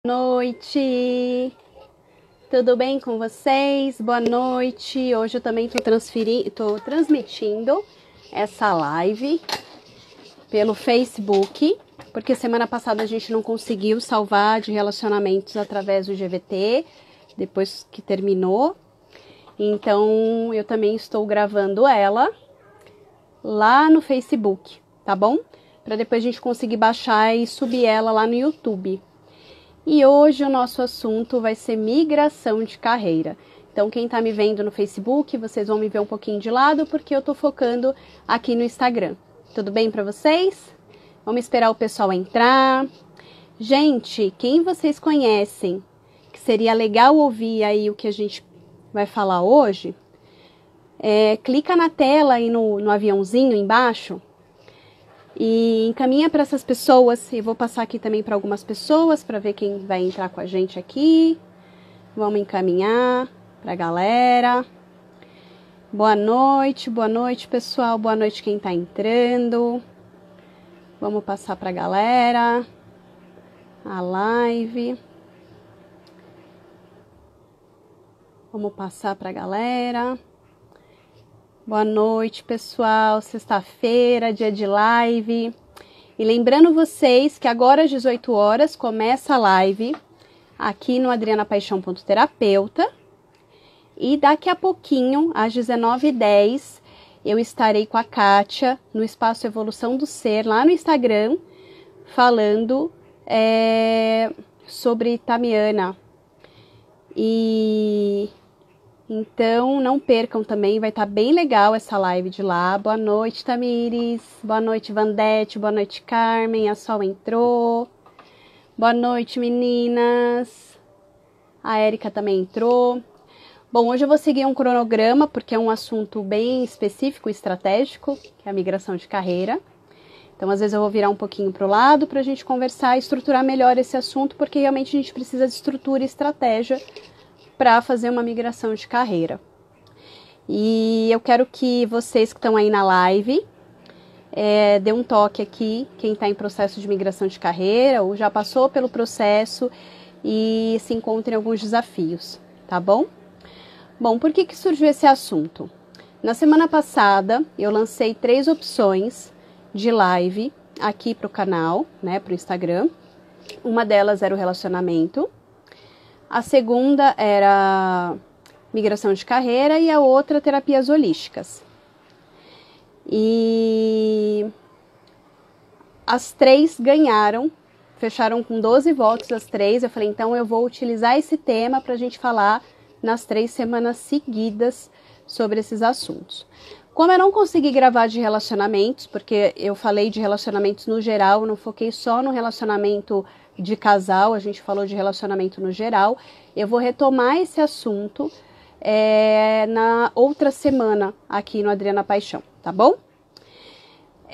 Noite, tudo bem com vocês? Boa noite. Hoje eu também tô transmitindo essa live pelo Facebook, porque semana passada a gente não conseguiu salvar de relacionamentos através do GVT, depois que terminou. Então eu também estou gravando ela lá no Facebook, tá bom? Para depois a gente conseguir baixar e subir ela lá no YouTube. E hoje o nosso assunto vai ser migração de carreira. Então, quem está me vendo no Facebook, vocês vão me ver um pouquinho de lado, porque eu estou focando aqui no Instagram. Tudo bem para vocês? Vamos esperar o pessoal entrar. Gente, quem vocês conhecem, que seria legal ouvir aí o que a gente vai falar hoje, clica na tela aí no aviãozinho embaixo, e encaminha para essas pessoas. Eu vou passar aqui também para algumas pessoas para ver quem vai entrar com a gente aqui. Vamos encaminhar para a galera. Boa noite pessoal, boa noite quem está entrando. Vamos passar para a galera a live. Vamos passar para a galera. Boa noite, pessoal. Sexta-feira, dia de live. E lembrando vocês que agora às 18 horas começa a live aqui no adrianapaixão.terapeuta. E daqui a pouquinho, às 19h10, eu estarei com a Kátia no Espaço Evolução do Ser, lá no Instagram, falando sobre Tamiana. Então, não percam também, vai estar bem legal essa live de lá. Boa noite, Tamires. Boa noite, Vandete. Boa noite, Carmen. A Sol entrou. Boa noite, meninas. A Érica também entrou. Bom, hoje eu vou seguir um cronograma, porque é um assunto bem específico e estratégico, que é a migração de carreira. Então, às vezes eu vou virar um pouquinho para o lado para a gente conversar e estruturar melhor esse assunto, porque realmente a gente precisa de estrutura e estratégia para fazer uma migração de carreira. E eu quero que vocês que estão aí na live dê um toque aqui, quem está em processo de migração de carreira ou já passou pelo processo e se encontra em alguns desafios, tá bom? Bom, por que surgiu esse assunto? Na semana passada eu lancei 3 opções de live aqui para o canal, né, para o Instagram. Uma delas era o relacionamento. A segunda era migração de carreira e a outra terapias holísticas. E as 3 ganharam, fecharam com 12 votos as 3. Eu falei, então eu vou utilizar esse tema para a gente falar nas 3 semanas seguidas sobre esses assuntos. Como eu não consegui gravar de relacionamentos, porque eu falei de relacionamentos no geral, eu não foquei só no relacionamento de casal, a gente falou de relacionamento no geral. Eu vou retomar esse assunto na outra semana aqui no Adriana Paixão, tá bom?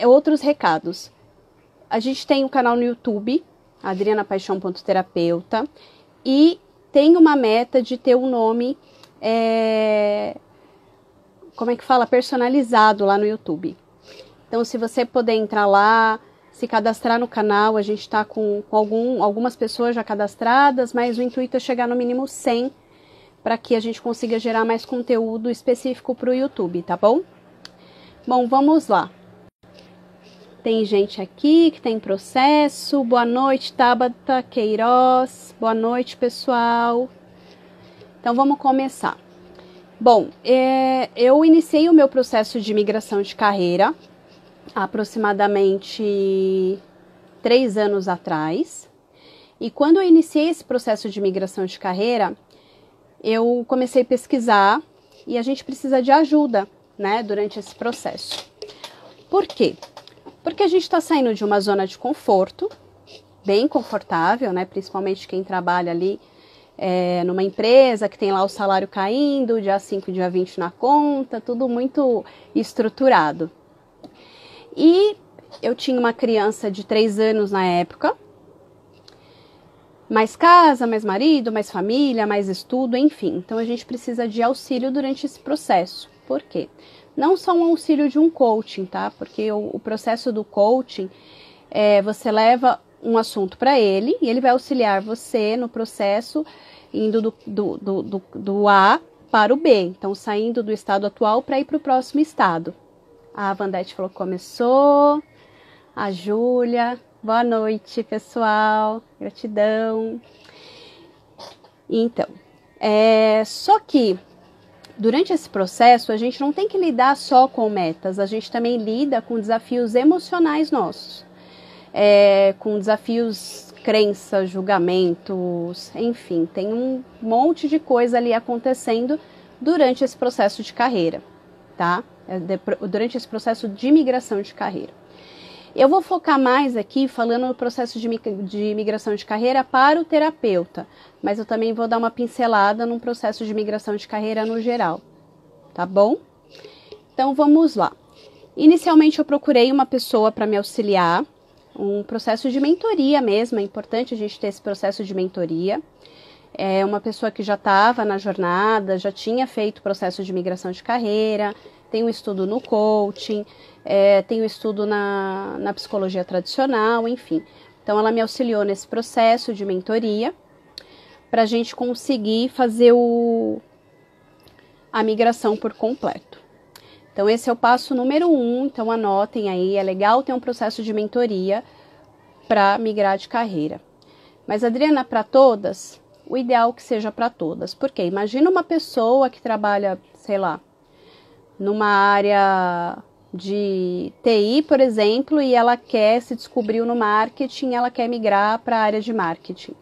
Outros recados. A gente tem um canal no YouTube, adrianapaixão.terapeuta, e tem uma meta de ter um nome, personalizado lá no YouTube. Então, se você puder entrar lá, se cadastrar no canal, a gente está com algumas pessoas já cadastradas, mas o intuito é chegar no mínimo 100 para que a gente consiga gerar mais conteúdo específico para o YouTube, tá bom? Bom, vamos lá. Tem gente aqui que está em processo. Boa noite, Tabata Queiroz. Boa noite, pessoal. Então, vamos começar. Bom, eu iniciei o meu processo de migração de carreira há aproximadamente 3 anos atrás. E quando eu iniciei esse processo de migração de carreira, eu comecei a pesquisar e a gente precisa de ajuda, né, durante esse processo. Por quê? Porque a gente está saindo de uma zona de conforto, bem confortável, né, principalmente quem trabalha ali numa empresa que tem lá o salário caindo, dia 5, dia 20 na conta, tudo muito estruturado. E eu tinha uma criança de 3 anos na época, mais casa, mais marido, mais família, mais estudo, enfim. Então a gente precisa de auxílio durante esse processo. Por quê? Não só um auxílio de um coaching, tá? Porque o processo do coaching, você leva um assunto para ele e ele vai auxiliar você no processo, indo do A para o B. Então, saindo do estado atual para ir para o próximo estado. A Vandete falou que começou. A Júlia. Boa noite, pessoal. Gratidão. Então, só que durante esse processo, a gente não tem que lidar só com metas, a gente também lida com desafios emocionais nossos, com desafios, crenças, julgamentos, enfim, tem um monte de coisa ali acontecendo durante esse processo de carreira, tá? Durante esse processo de migração de carreira. Eu vou focar mais aqui falando no processo de migração de carreira para o terapeuta, mas eu também vou dar uma pincelada no processo de migração de carreira no geral, tá bom? Então vamos lá. Inicialmente eu procurei uma pessoa para me auxiliar, um processo de mentoria mesmo, é importante a gente ter esse processo de mentoria. É uma pessoa que já estava na jornada, já tinha feito o processo de migração de carreira, tem um estudo no coaching, tem um estudo na psicologia tradicional, enfim. Então, ela me auxiliou nesse processo de mentoria para a gente conseguir fazer a migração por completo. Então, esse é o passo número 1, então anotem aí, é legal ter um processo de mentoria para migrar de carreira. Mas, Adriana, para todas, o ideal é que seja para todas. Porque imagina uma pessoa que trabalha, sei lá, numa área de TI, por exemplo, e ela quer se descobriu no marketing, ela quer migrar para a área de marketing.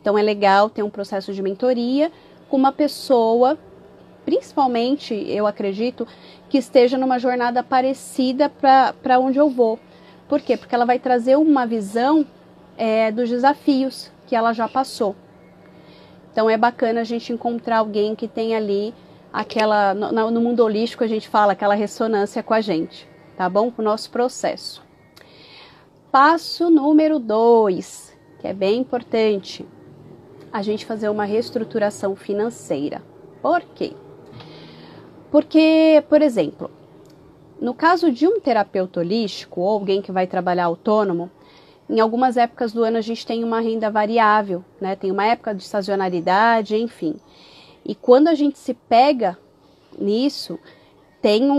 Então é legal ter um processo de mentoria com uma pessoa, principalmente, eu acredito, que esteja numa jornada parecida para onde eu vou. Por quê? Porque ela vai trazer uma visão dos desafios que ela já passou. Então é bacana a gente encontrar alguém que tem ali no mundo holístico a gente fala aquela ressonância com a gente, tá bom? Com o nosso processo. Passo número 2, que é bem importante, a gente fazer uma reestruturação financeira. Por quê? Porque, por exemplo, no caso de um terapeuta holístico ou alguém que vai trabalhar autônomo, em algumas épocas do ano a gente tem uma renda variável, né? Tem uma época de sazonalidade, enfim. E quando a gente se pega nisso, tem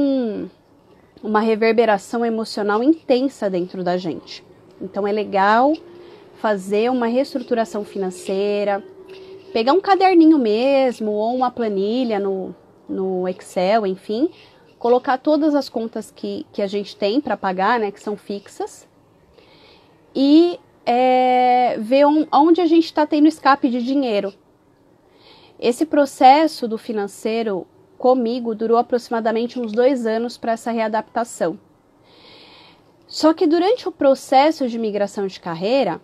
uma reverberação emocional intensa dentro da gente. Então é legal fazer uma reestruturação financeira, pegar um caderninho mesmo ou uma planilha no Excel, enfim, colocar todas as contas que a gente tem para pagar, né, que são fixas, e ver onde a gente está tendo escape de dinheiro. Esse processo do financeiro comigo durou aproximadamente uns 2 anos para essa readaptação. Só que durante o processo de migração de carreira,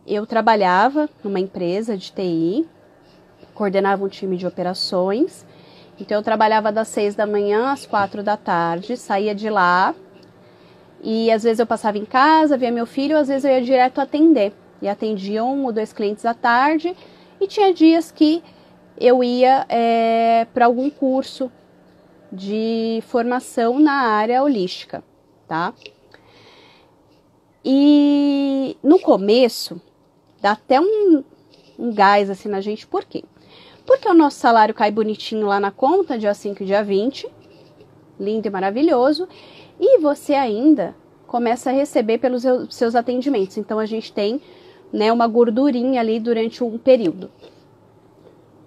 eu trabalhava numa empresa de TI, coordenava um time de operações, então eu trabalhava das 6 da manhã às 4 da tarde, saía de lá e às vezes eu passava em casa, via meu filho, às vezes eu ia direto atender. E atendia 1 ou 2 clientes à tarde e tinha dias que eu ia para algum curso de formação na área holística, tá? E no começo, dá até um gás assim na gente, por quê? Porque o nosso salário cai bonitinho lá na conta, dia 5 e dia 20, lindo e maravilhoso, e você ainda começa a receber pelos seus atendimentos. Então, a gente tem, né, uma gordurinha ali durante um período.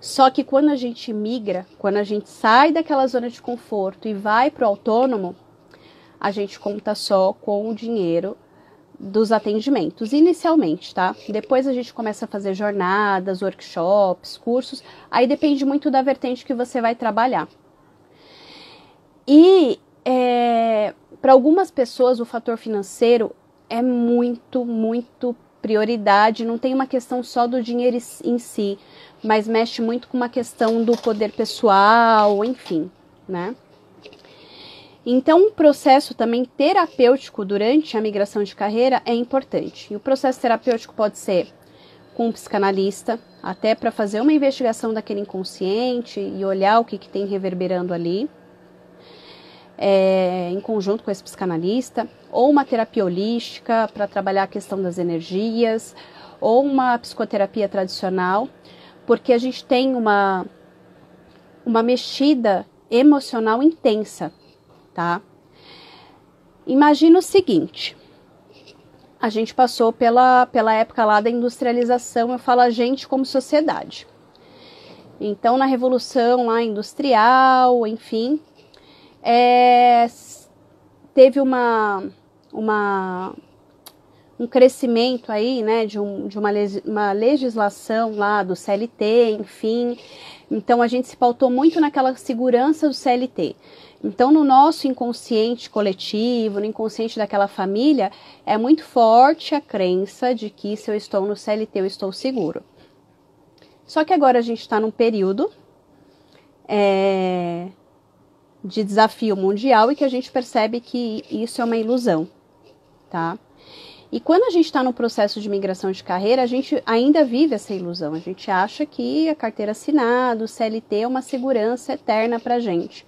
Só que quando a gente migra, quando a gente sai daquela zona de conforto e vai para o autônomo, a gente conta só com o dinheiro dos atendimentos, inicialmente, tá? Depois a gente começa a fazer jornadas, workshops, cursos, aí depende muito da vertente que você vai trabalhar. E para algumas pessoas o fator financeiro é muito, muito prioridade, não tem uma questão só do dinheiro em si, mas mexe muito com uma questão do poder pessoal, enfim, né? Então, um processo também terapêutico durante a migração de carreira é importante. E o processo terapêutico pode ser com um psicanalista, até para fazer uma investigação daquele inconsciente e olhar o que tem reverberando ali. em conjunto com esse psicanalista, ou uma terapia holística para trabalhar a questão das energias, ou uma psicoterapia tradicional, porque a gente tem uma mexida emocional intensa, tá? Imagina o seguinte, a gente passou pela época lá da industrialização, eu falo a gente como sociedade. Então, na Revolução lá industrial, enfim, teve um crescimento aí, né, de uma legislação lá do CLT, enfim. Então, a gente se pautou muito naquela segurança do CLT. Então, no nosso inconsciente coletivo, no inconsciente daquela família, é muito forte a crença de que se eu estou no CLT, eu estou seguro. Só que agora a gente está num período de desafio mundial e que a gente percebe que isso é uma ilusão, tá? E quando a gente está no processo de migração de carreira, a gente ainda vive essa ilusão. A gente acha que a carteira assinada, o CLT é uma segurança eterna para a gente.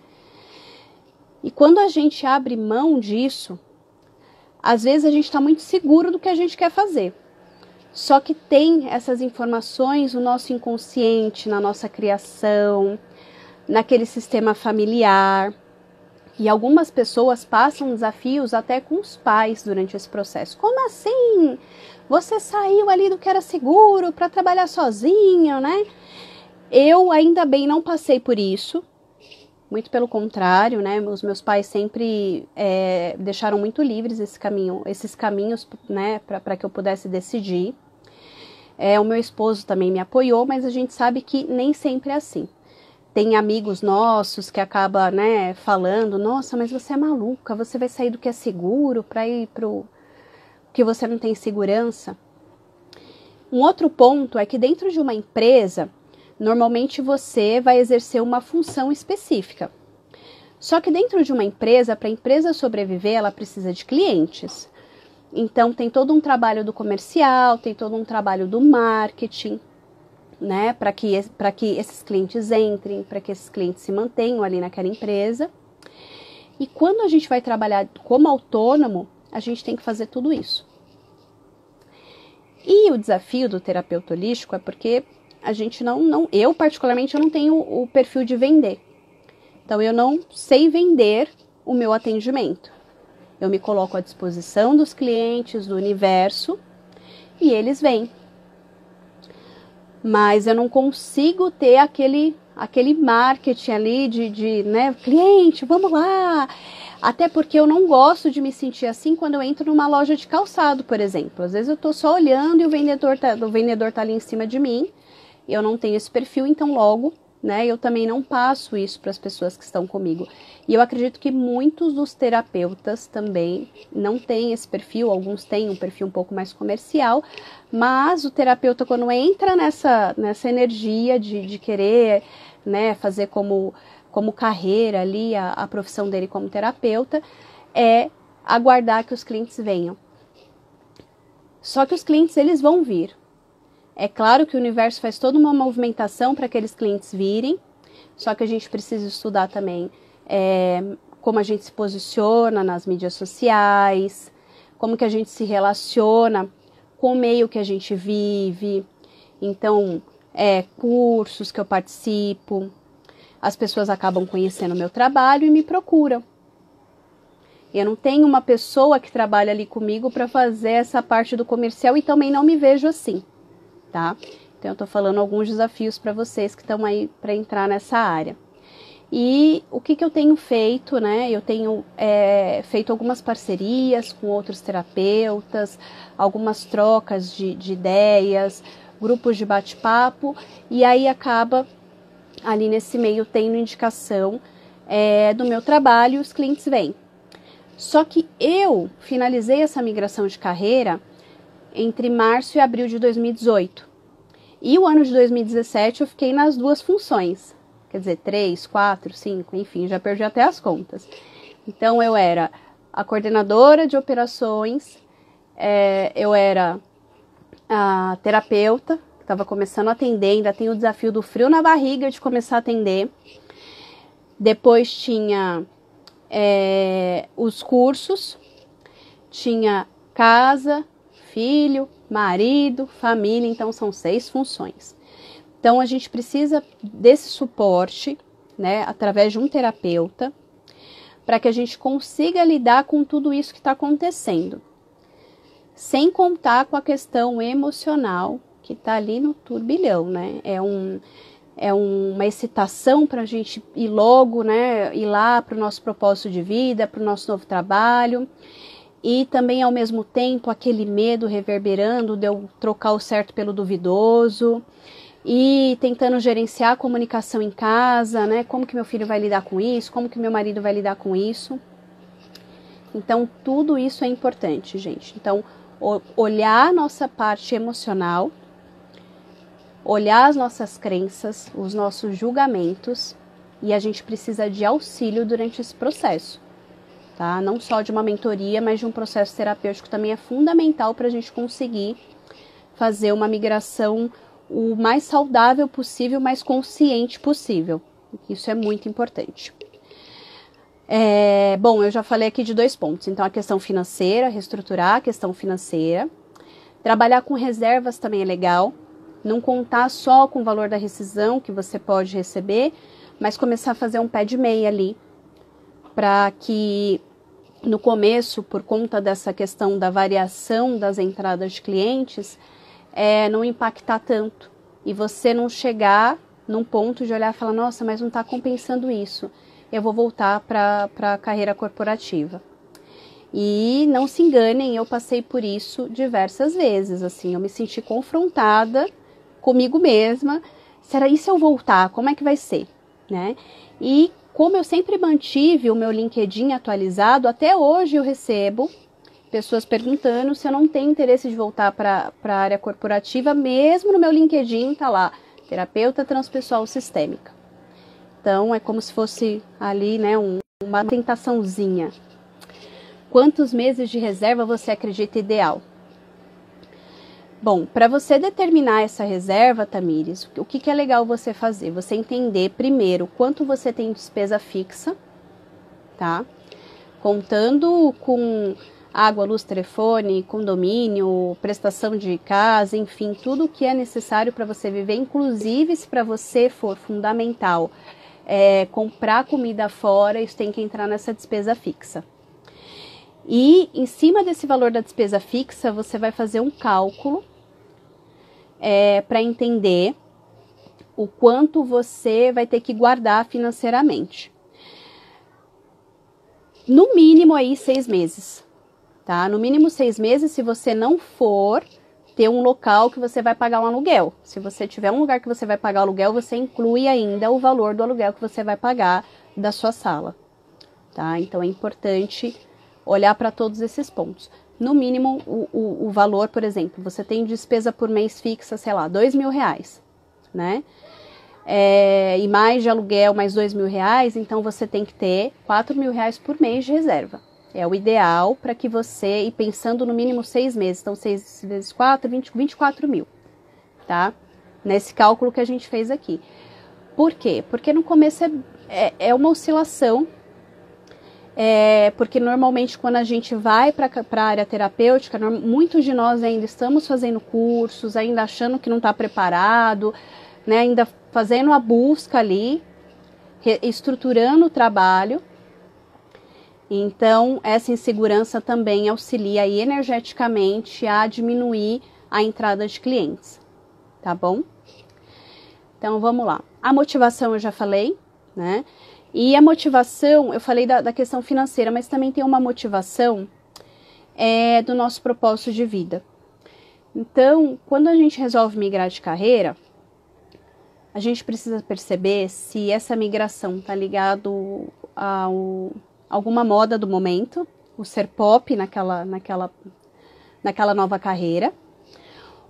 E quando a gente abre mão disso, às vezes a gente está muito seguro do que a gente quer fazer. Só que tem essas informações no nosso inconsciente, na nossa criação, naquele sistema familiar. E algumas pessoas passam desafios até com os pais durante esse processo. Como assim? Você saiu ali do que era seguro para trabalhar sozinho, né? Eu ainda bem não passei por isso. Muito pelo contrário, né? Os meus pais sempre deixaram muito livres esses caminhos, né? Para que eu pudesse decidir. O meu esposo também me apoiou, mas a gente sabe que nem sempre é assim. Tem amigos nossos que acabam, né, falando, nossa, mas você é maluca, você vai sair do que é seguro para ir pro que você não tem segurança. Um outro ponto é que dentro de uma empresa, normalmente você vai exercer uma função específica. Só que dentro de uma empresa, para a empresa sobreviver, ela precisa de clientes. Então tem todo um trabalho do comercial, tem todo um trabalho do marketing, né, para que esses clientes entrem, para que esses clientes se mantenham ali naquela empresa. E quando a gente vai trabalhar como autônomo, a gente tem que fazer tudo isso. E o desafio do terapeuta holístico é porque a gente eu particularmente eu não tenho o perfil de vender. Então eu não sei vender o meu atendimento. Eu me coloco à disposição dos clientes, do universo, e eles vêm. Mas eu não consigo ter aquele marketing ali né, cliente, vamos lá. Até porque eu não gosto de me sentir assim quando eu entro numa loja de calçado, por exemplo. Às vezes eu tô só olhando e o vendedor tá ali em cima de mim. Eu não tenho esse perfil, então logo, né, eu também não passo isso para as pessoas que estão comigo. E eu acredito que muitos dos terapeutas também não têm esse perfil, alguns têm um perfil um pouco mais comercial, mas o terapeuta, quando entra nessa energia de querer, né, fazer como carreira ali a profissão dele como terapeuta, é aguardar que os clientes venham. Só que os clientes, eles vão vir. É claro que o universo faz toda uma movimentação para aqueles clientes virem, só que a gente precisa estudar também como a gente se posiciona nas mídias sociais, como que a gente se relaciona com o meio que a gente vive. Então, cursos que eu participo, as pessoas acabam conhecendo o meu trabalho e me procuram. Eu não tenho uma pessoa que trabalha ali comigo para fazer essa parte do comercial e também não me vejo assim. Tá? Então eu tô falando alguns desafios para vocês que estão aí para entrar nessa área. E o que eu tenho feito, né? Eu tenho feito algumas parcerias com outros terapeutas, algumas trocas de ideias, grupos de bate-papo, e aí acaba ali nesse meio tendo indicação do meu trabalho e os clientes vêm. Só que eu finalizei essa migração de carreira entre março e abril de 2018. E o ano de 2017 eu fiquei nas duas funções. Quer dizer, 3, 4, 5, enfim, já perdi até as contas. Então eu era a coordenadora de operações, eu era a terapeuta, que estava começando a atender, ainda tem o desafio do frio na barriga de começar a atender. Depois tinha os cursos, tinha casa, filho, marido, família, então são 6 funções. Então a gente precisa desse suporte, né, através de um terapeuta, para que a gente consiga lidar com tudo isso que está acontecendo. Sem contar com a questão emocional, que está ali no turbilhão, né? É uma excitação para a gente ir logo, né? Ir lá para o nosso propósito de vida, para o nosso novo trabalho. E também, ao mesmo tempo, aquele medo reverberando de eu trocar o certo pelo duvidoso. E tentando gerenciar a comunicação em casa, né? Como que meu filho vai lidar com isso? Como que meu marido vai lidar com isso? Então, tudo isso é importante, gente. Então, olhar a nossa parte emocional, olhar as nossas crenças, os nossos julgamentos, e a gente precisa de auxílio durante esse processo, tá? Não só de uma mentoria, mas de um processo terapêutico também é fundamental para a gente conseguir fazer uma migração o mais saudável possível, mais consciente possível. Isso é muito importante. Bom, eu já falei aqui de 2 pontos. Então, a questão financeira, reestruturar a questão financeira. Trabalhar com reservas também é legal. Não contar só com o valor da rescisão que você pode receber, mas começar a fazer um pé de meia ali, para que no começo, por conta dessa questão da variação das entradas de clientes, não impactar tanto. E você não chegar num ponto de olhar e falar, nossa, mas não está compensando isso. Eu vou voltar para a carreira corporativa. E não se enganem, eu passei por isso diversas vezes, assim, eu me senti confrontada comigo mesma. Será isso se eu voltar? Como é que vai ser? Né? E como eu sempre mantive o meu LinkedIn atualizado, até hoje eu recebo pessoas perguntando se eu não tenho interesse de voltar para a área corporativa, mesmo no meu LinkedIn tá lá, terapeuta transpessoal sistêmica. Então, é como se fosse ali, né, uma tentaçãozinha. Quantos meses de reserva você acredita ideal? Bom, para você determinar essa reserva, Tamires, o que é legal você fazer? Você entender primeiro quanto você tem de despesa fixa, tá? Contando com água, luz, telefone, condomínio, prestação de casa, enfim, tudo o que é necessário para você viver, inclusive se para você for fundamental comprar comida fora, isso tem que entrar nessa despesa fixa. E em cima desse valor da despesa fixa, você vai fazer um cálculo para entender o quanto você vai ter que guardar financeiramente. No mínimo aí 6 meses, tá? No mínimo 6 meses, se você não for ter um local que você vai pagar um aluguel. Se você tiver um lugar que você vai pagar aluguel, você inclui ainda o valor do aluguel que você vai pagar da sua sala, tá? Então é importante olhar para todos esses pontos. No mínimo, o valor, por exemplo, você tem despesa por mês fixa, sei lá, R$2.000, né? E mais de aluguel, mais R$2.000, então você tem que ter R$4.000 por mês de reserva. É o ideal para que você, e pensando no mínimo 6 meses, então 6 vezes 4, 24 mil, tá? Nesse cálculo que a gente fez aqui. Por quê? Porque no começo é uma oscilação, porque normalmente quando a gente vai para a área terapêutica, muitos de nós ainda estamos fazendo cursos, ainda achando que não está preparado, né? Ainda fazendo a busca ali, estruturando o trabalho. Então, essa insegurança também auxilia aí energeticamente a diminuir a entrada de clientes, tá bom? Então, vamos lá. A motivação eu já falei, né? E a motivação, eu falei da questão financeira, mas também tem uma motivação do nosso propósito de vida. Então, quando a gente resolve migrar de carreira, a gente precisa perceber se essa migração está ligado a alguma moda do momento, o ser pop naquela nova carreira,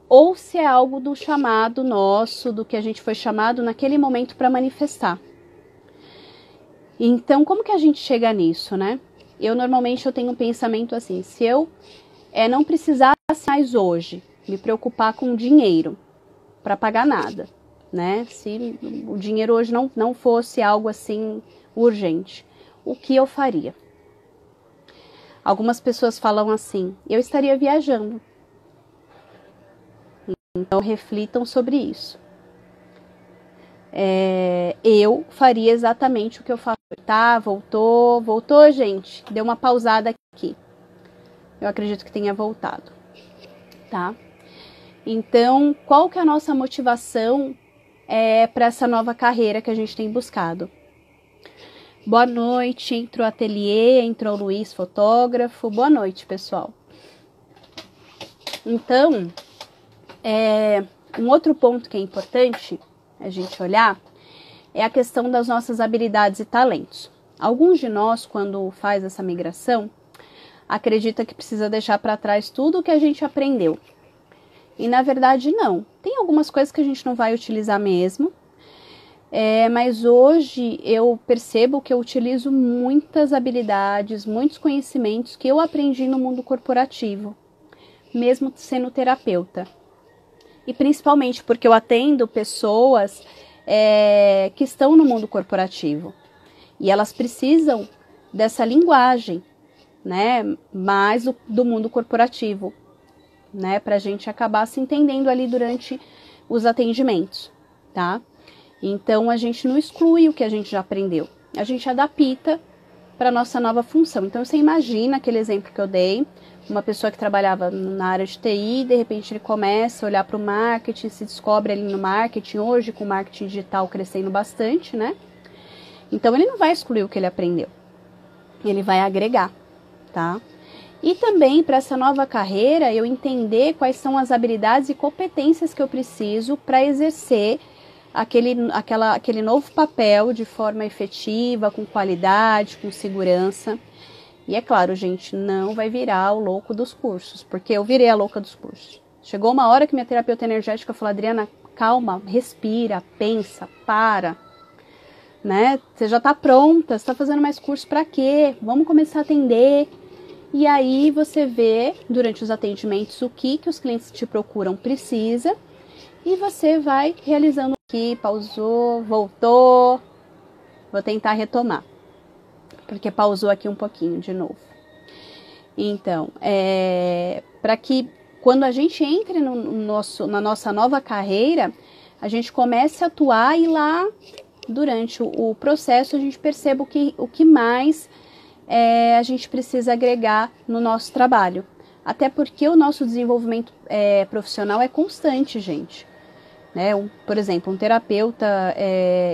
ou se é algo do chamado nosso, do que a gente foi chamado naquele momento para manifestar. Então, como que a gente chega nisso, né? Normalmente eu tenho um pensamento assim, se eu não precisasse mais hoje me preocupar com dinheiro para pagar nada, né? Se o dinheiro hoje não fosse algo assim urgente, o que eu faria? Algumas pessoas falam assim, eu estaria viajando. Então, reflitam sobre isso. Eu faria exatamente o que eu faço. Tá, voltou, gente. Deu uma pausada aqui. Eu acredito que tenha voltado, tá? Então, qual que é a nossa motivação para essa nova carreira que a gente tem buscado? Boa noite, entrou o ateliê, entrou o Luiz, fotógrafo. Boa noite, pessoal. Então, um outro ponto que é importante a gente olhar é a questão das nossas habilidades e talentos. Alguns de nós, quando faz essa migração, acredita que precisa deixar para trás tudo o que a gente aprendeu. E na verdade não. Tem algumas coisas que a gente não vai utilizar mesmo, mas hoje eu percebo que eu utilizo muitas habilidades, muitos conhecimentos que eu aprendi no mundo corporativo, mesmo sendo terapeuta. E principalmente porque eu atendo pessoas que estão no mundo corporativo. E elas precisam dessa linguagem, né, mais do mundo corporativo, né, para a gente acabar se entendendo ali durante os atendimentos, tá? Então, a gente não exclui o que a gente já aprendeu, a gente adapta para a nossa nova função. Então, você imagina aquele exemplo que eu dei, uma pessoa que trabalhava na área de TI, de repente ele começa a olhar para o marketing, se descobre ali no marketing, hoje com o marketing digital crescendo bastante, né? Então, ele não vai excluir o que ele aprendeu, ele vai agregar, tá? E também para essa nova carreira, eu entender quais são as habilidades e competências que eu preciso para exercer aquele novo papel de forma efetiva, com qualidade, com segurança. E é claro, gente, não vai virar o louco dos cursos, porque eu virei a louca dos cursos. Chegou uma hora que minha terapeuta energética falou, Adriana, calma, respira, pensa, para, né? Você já está pronta, você está fazendo mais curso para quê? Vamos começar a atender. E aí você vê, durante os atendimentos, o que os clientes te procuram precisa, e você vai realizando aqui, pausou, voltou, vou tentar retomar, porque pausou aqui um pouquinho de novo. Então, para que quando a gente entre na nossa nova carreira, a gente comece a atuar e lá, durante o processo, a gente perceba o que mais a gente precisa agregar no nosso trabalho. Até porque o nosso desenvolvimento profissional é constante, gente. Né? Por exemplo, um terapeuta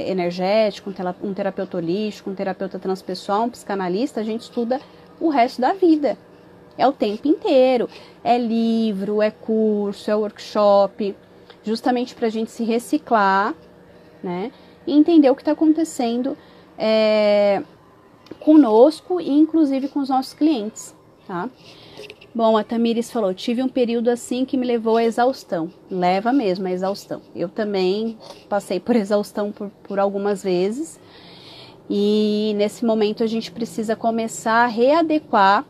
energético, um terapeuta holístico, um terapeuta transpessoal, um psicanalista, a gente estuda o resto da vida. É o tempo inteiro. É livro, é curso, é workshop, justamente para a gente se reciclar, né? E entender o que está acontecendo conosco e inclusive com os nossos clientes, tá? Bom, a Tamires falou, tive um período assim que me levou à exaustão. Leva mesmo à exaustão. Eu também passei por exaustão por algumas vezes. E nesse momento a gente precisa começar a readequar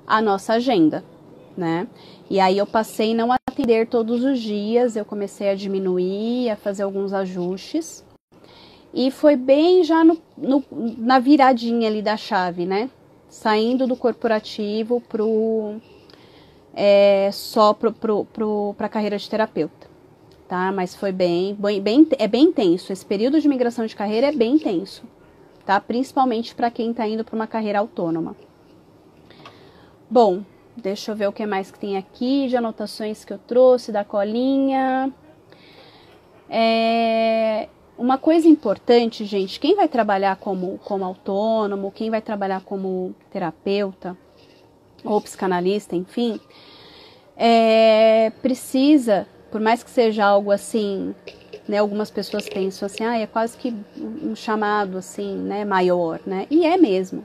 a nossa agenda, né? E aí eu passei a não atender todos os dias, eu comecei a diminuir, a fazer alguns ajustes. E foi bem já na viradinha ali da chave, né? Saindo do corporativo só para a carreira de terapeuta, tá? Mas foi bem intenso. Esse período de migração de carreira é bem intenso, tá? Principalmente para quem está indo para uma carreira autônoma. Bom, deixa eu ver o que mais que tem aqui de anotações que eu trouxe da colinha. Uma coisa importante, gente, quem vai trabalhar como autônomo, quem vai trabalhar como terapeuta ou psicanalista, enfim, precisa, por mais que seja algo assim, né, algumas pessoas pensam assim, é quase que um chamado assim, né, maior, né, e é mesmo.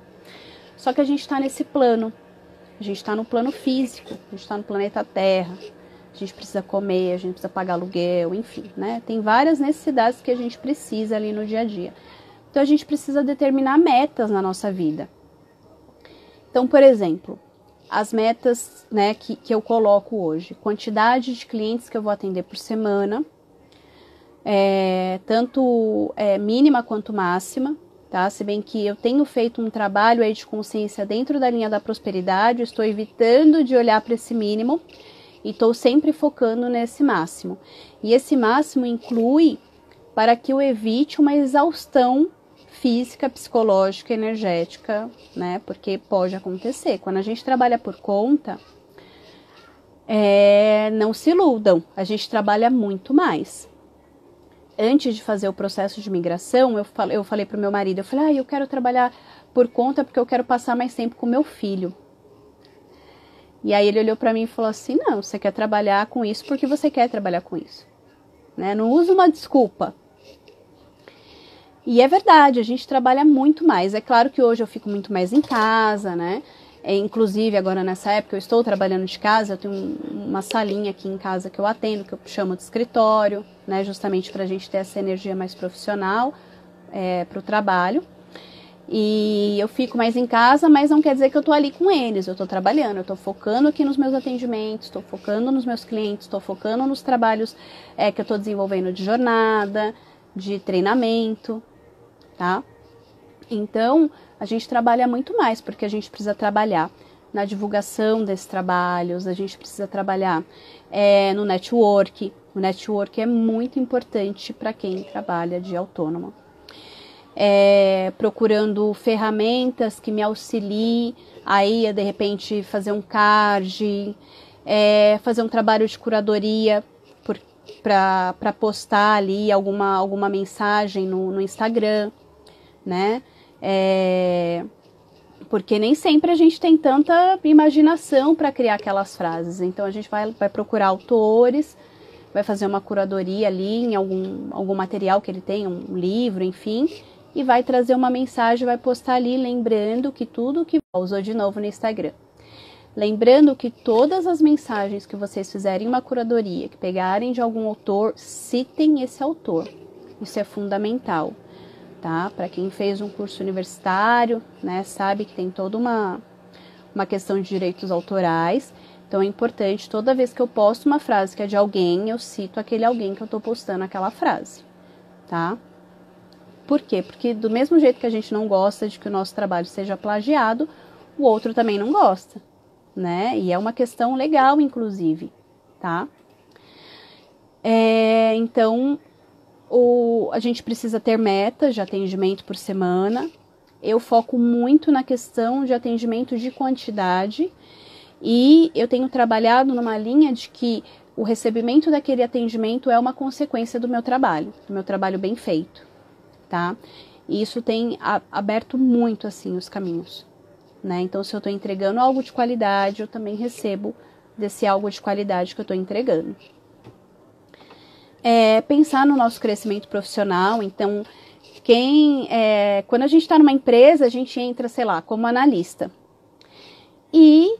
Só que a gente está nesse plano, a gente está no plano físico, a gente está no planeta Terra. A gente precisa comer, a gente precisa pagar aluguel, enfim, né? Tem várias necessidades que a gente precisa ali no dia a dia. Então, a gente precisa determinar metas na nossa vida. Então, por exemplo, as metas, né, que eu coloco hoje. Quantidade de clientes que eu vou atender por semana, tanto mínima quanto máxima, tá? Se bem que eu tenho feito um trabalho aí de consciência dentro da linha da prosperidade, estou evitando de olhar para esse mínimo e estou sempre focando nesse máximo. E esse máximo inclui para que eu evite uma exaustão física, psicológica, energética, né? Porque pode acontecer. Quando a gente trabalha por conta, não se iludam, a gente trabalha muito mais. Antes de fazer o processo de migração, eu falei pro meu marido, eu quero trabalhar por conta porque eu quero passar mais tempo com meu filho. E aí ele olhou para mim e falou assim, não, você quer trabalhar com isso porque você quer trabalhar com isso, né? Não usa uma desculpa. E é verdade, a gente trabalha muito mais. É claro que hoje eu fico muito mais em casa, né? Inclusive, agora nessa época, eu estou trabalhando de casa, eu tenho uma salinha aqui em casa que eu atendo, que eu chamo de escritório, né? Justamente para a gente ter essa energia mais profissional para o trabalho. E eu fico mais em casa, mas não quer dizer que eu estou ali com eles, eu estou trabalhando, eu estou focando aqui nos meus atendimentos, estou focando nos meus clientes, estou focando nos trabalhos que eu estou desenvolvendo de jornada, de treinamento, tá? Então, a gente trabalha muito mais, porque a gente precisa trabalhar na divulgação desses trabalhos, a gente precisa trabalhar no network. O network é muito importante para quem trabalha de autônomo. Procurando ferramentas que me auxiliem aí, de repente, fazer um card, fazer um trabalho de curadoria para postar ali alguma mensagem no Instagram, né? Porque nem sempre a gente tem tanta imaginação para criar aquelas frases. Então a gente vai procurar autores, vai fazer uma curadoria ali em algum material que ele tem, um livro, enfim, e vai trazer uma mensagem, vai postar ali, lembrando que tudo que usou de novo no Instagram. Lembrando que todas as mensagens que vocês fizerem uma curadoria, que pegarem de algum autor, citem esse autor. Isso é fundamental, tá? Para quem fez um curso universitário, né, sabe que tem toda uma questão de direitos autorais. Então é importante, toda vez que eu posto uma frase que é de alguém, eu cito aquele alguém que eu estou postando aquela frase, tá? Por quê? Porque do mesmo jeito que a gente não gosta de que o nosso trabalho seja plagiado, o outro também não gosta, né? E é uma questão legal, inclusive, tá? Então, a gente precisa ter metas de atendimento por semana. Eu foco muito na questão de atendimento de quantidade e eu tenho trabalhado numa linha de que o recebimento daquele atendimento é uma consequência do meu trabalho bem feito, tá? E isso tem aberto muito, assim, os caminhos, né? Então, se eu estou entregando algo de qualidade, eu também recebo desse algo de qualidade que eu estou entregando. Pensar no nosso crescimento profissional. Então, quando a gente está numa empresa, a gente entra, sei lá, como analista. E,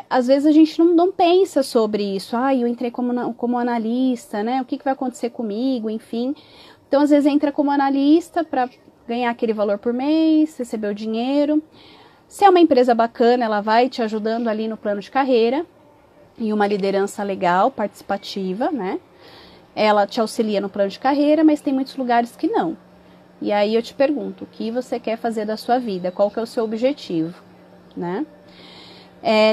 às vezes, a gente não pensa sobre isso. Eu entrei como analista, né? O que vai acontecer comigo, enfim. Então, às vezes, entra como analista para ganhar aquele valor por mês, receber o dinheiro. Se é uma empresa bacana, ela vai te ajudando ali no plano de carreira e uma liderança legal, participativa, né? Ela te auxilia no plano de carreira, mas tem muitos lugares que não. E aí eu te pergunto, o que você quer fazer da sua vida? Qual que é o seu objetivo, né?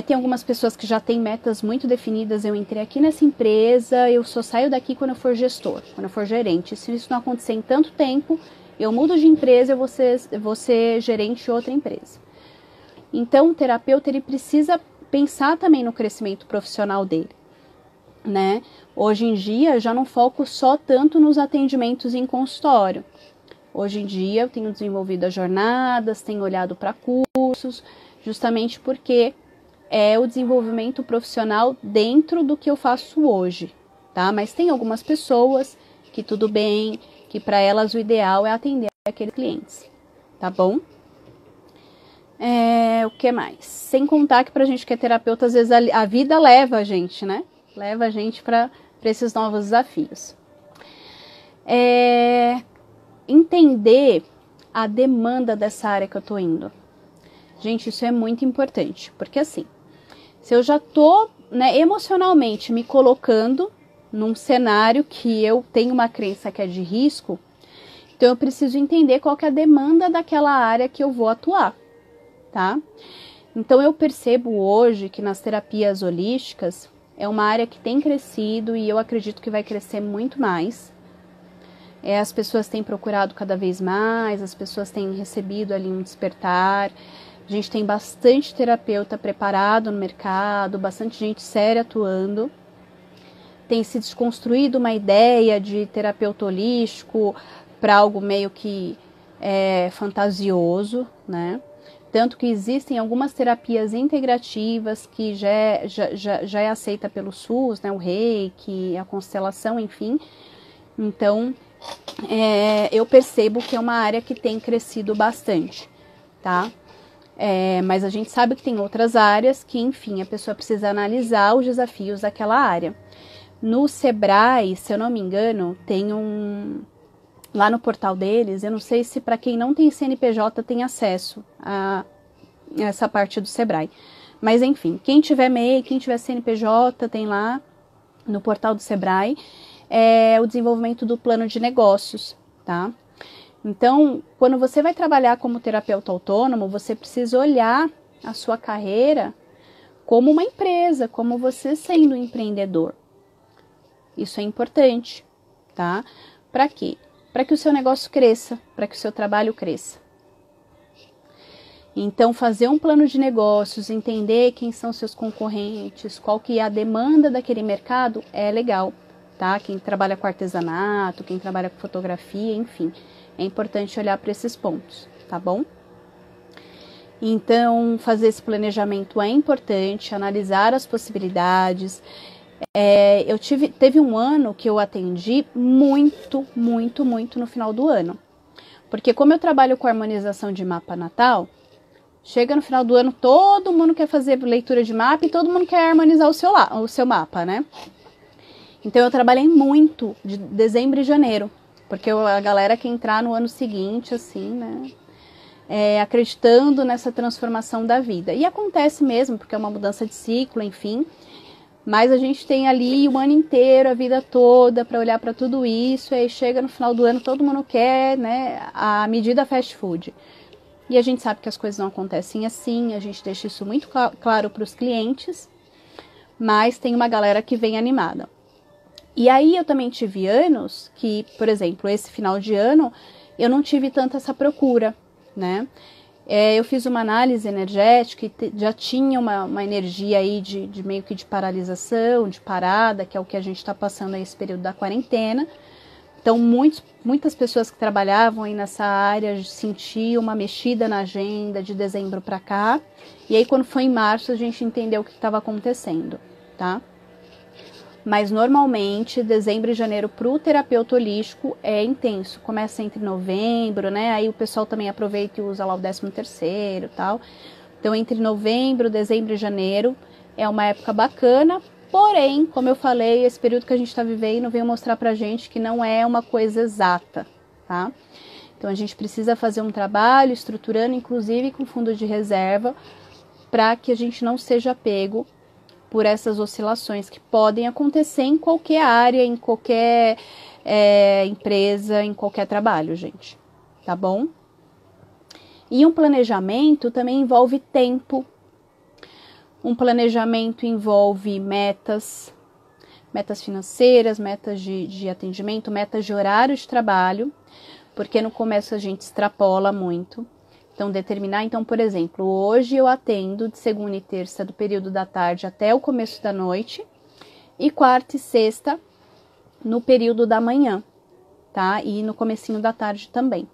Tem algumas pessoas que já têm metas muito definidas. Eu entrei aqui nessa empresa, eu só saio daqui quando eu for gestor, quando eu for gerente. Se isso não acontecer em tanto tempo, eu mudo de empresa, eu vou ser gerente de outra empresa. Então, o terapeuta, ele precisa pensar também no crescimento profissional dele, né? Hoje em dia, eu já não foco só tanto nos atendimentos em consultório. Hoje em dia, eu tenho desenvolvido as jornadas, tenho olhado para cursos, justamente porque é o desenvolvimento profissional dentro do que eu faço hoje, tá? Mas tem algumas pessoas que tudo bem, que para elas o ideal é atender aqueles clientes, tá bom? O que mais? Sem contar que pra gente que é terapeuta, às vezes a vida leva a gente, né? Leva a gente para esses novos desafios. Entender a demanda dessa área que eu tô indo. Gente, isso é muito importante, porque assim, se eu já tô, né, emocionalmente me colocando num cenário que eu tenho uma crença que é de risco, Então, eu preciso entender qual que é a demanda daquela área que eu vou atuar, tá? Então, eu percebo hoje que nas terapias holísticas é uma área que tem crescido e eu acredito que vai crescer muito mais. As pessoas têm procurado cada vez mais, as pessoas têm recebido ali um despertar. A gente tem bastante terapeuta preparado no mercado, bastante gente séria atuando. Tem se desconstruído uma ideia de terapeuta holístico para algo meio que fantasioso, né? Tanto que existem algumas terapias integrativas que já é aceita pelo SUS, né? O Reiki, a constelação, enfim. Então, eu percebo que é uma área que tem crescido bastante, tá? Mas a gente sabe que tem outras áreas que, enfim, a pessoa precisa analisar os desafios daquela área. No Sebrae, se eu não me engano, tem lá no portal deles, eu não sei se para quem não tem CNPJ tem acesso a essa parte do Sebrae. Mas enfim, quem tiver MEI, quem tiver CNPJ, tem lá no portal do Sebrae o desenvolvimento do plano de negócios, tá? Então, quando você vai trabalhar como terapeuta autônomo, você precisa olhar a sua carreira como uma empresa, como você sendo um empreendedor. Isso é importante, tá? Para quê? Para que o seu negócio cresça, para que o seu trabalho cresça. Então, fazer um plano de negócios, entender quem são seus concorrentes, qual que é a demanda daquele mercado, é legal, tá? Quem trabalha com artesanato, quem trabalha com fotografia, enfim, é importante olhar para esses pontos, tá bom? Então, fazer esse planejamento é importante, analisar as possibilidades. Teve um ano que eu atendi muito no final do ano. Porque como eu trabalho com harmonização de mapa natal, chega no final do ano, todo mundo quer fazer leitura de mapa e todo mundo quer harmonizar o seu mapa, né? Então eu trabalhei muito de dezembro e janeiro, porque a galera quer entrar no ano seguinte, assim, né? Acreditando nessa transformação da vida. E acontece mesmo, porque é uma mudança de ciclo, enfim. Mas a gente tem ali o ano inteiro, a vida toda, para olhar para tudo isso. E aí chega no final do ano, todo mundo quer, né, a medida fast food. E a gente sabe que as coisas não acontecem assim, a gente deixa isso muito claro para os clientes. Mas tem uma galera que vem animada. E aí eu também tive anos que, por exemplo, esse final de ano, eu não tive tanta essa procura, né? Eu fiz uma análise energética e já tinha uma energia aí de meio que de paralisação, de parada, que é o que a gente está passando aí esse período da quarentena. Então, muitas pessoas que trabalhavam aí nessa área sentiam uma mexida na agenda de dezembro para cá. E aí, quando foi em março, a gente entendeu o que estava acontecendo, tá? Mas, normalmente, dezembro e janeiro para o terapeuta holístico é intenso. Começa entre novembro, né? Aí o pessoal também aproveita e usa lá o 13º e tal. Então, entre novembro, dezembro e janeiro é uma época bacana. Porém, como eu falei, esse período que a gente está vivendo veio mostrar pra gente que não é uma coisa exata, tá? Então, a gente precisa fazer um trabalho estruturando, inclusive com fundo de reserva, para que a gente não seja pego por essas oscilações que podem acontecer em qualquer área, em qualquer empresa, em qualquer trabalho, gente, tá bom? E um planejamento também envolve tempo. Um planejamento envolve metas financeiras, metas de atendimento, metas de horário de trabalho, porque no começo a gente extrapola muito. Então, por exemplo, hoje eu atendo de segunda e terça do período da tarde até o começo da noite e quarta e sexta no período da manhã, tá? E no comecinho da tarde também.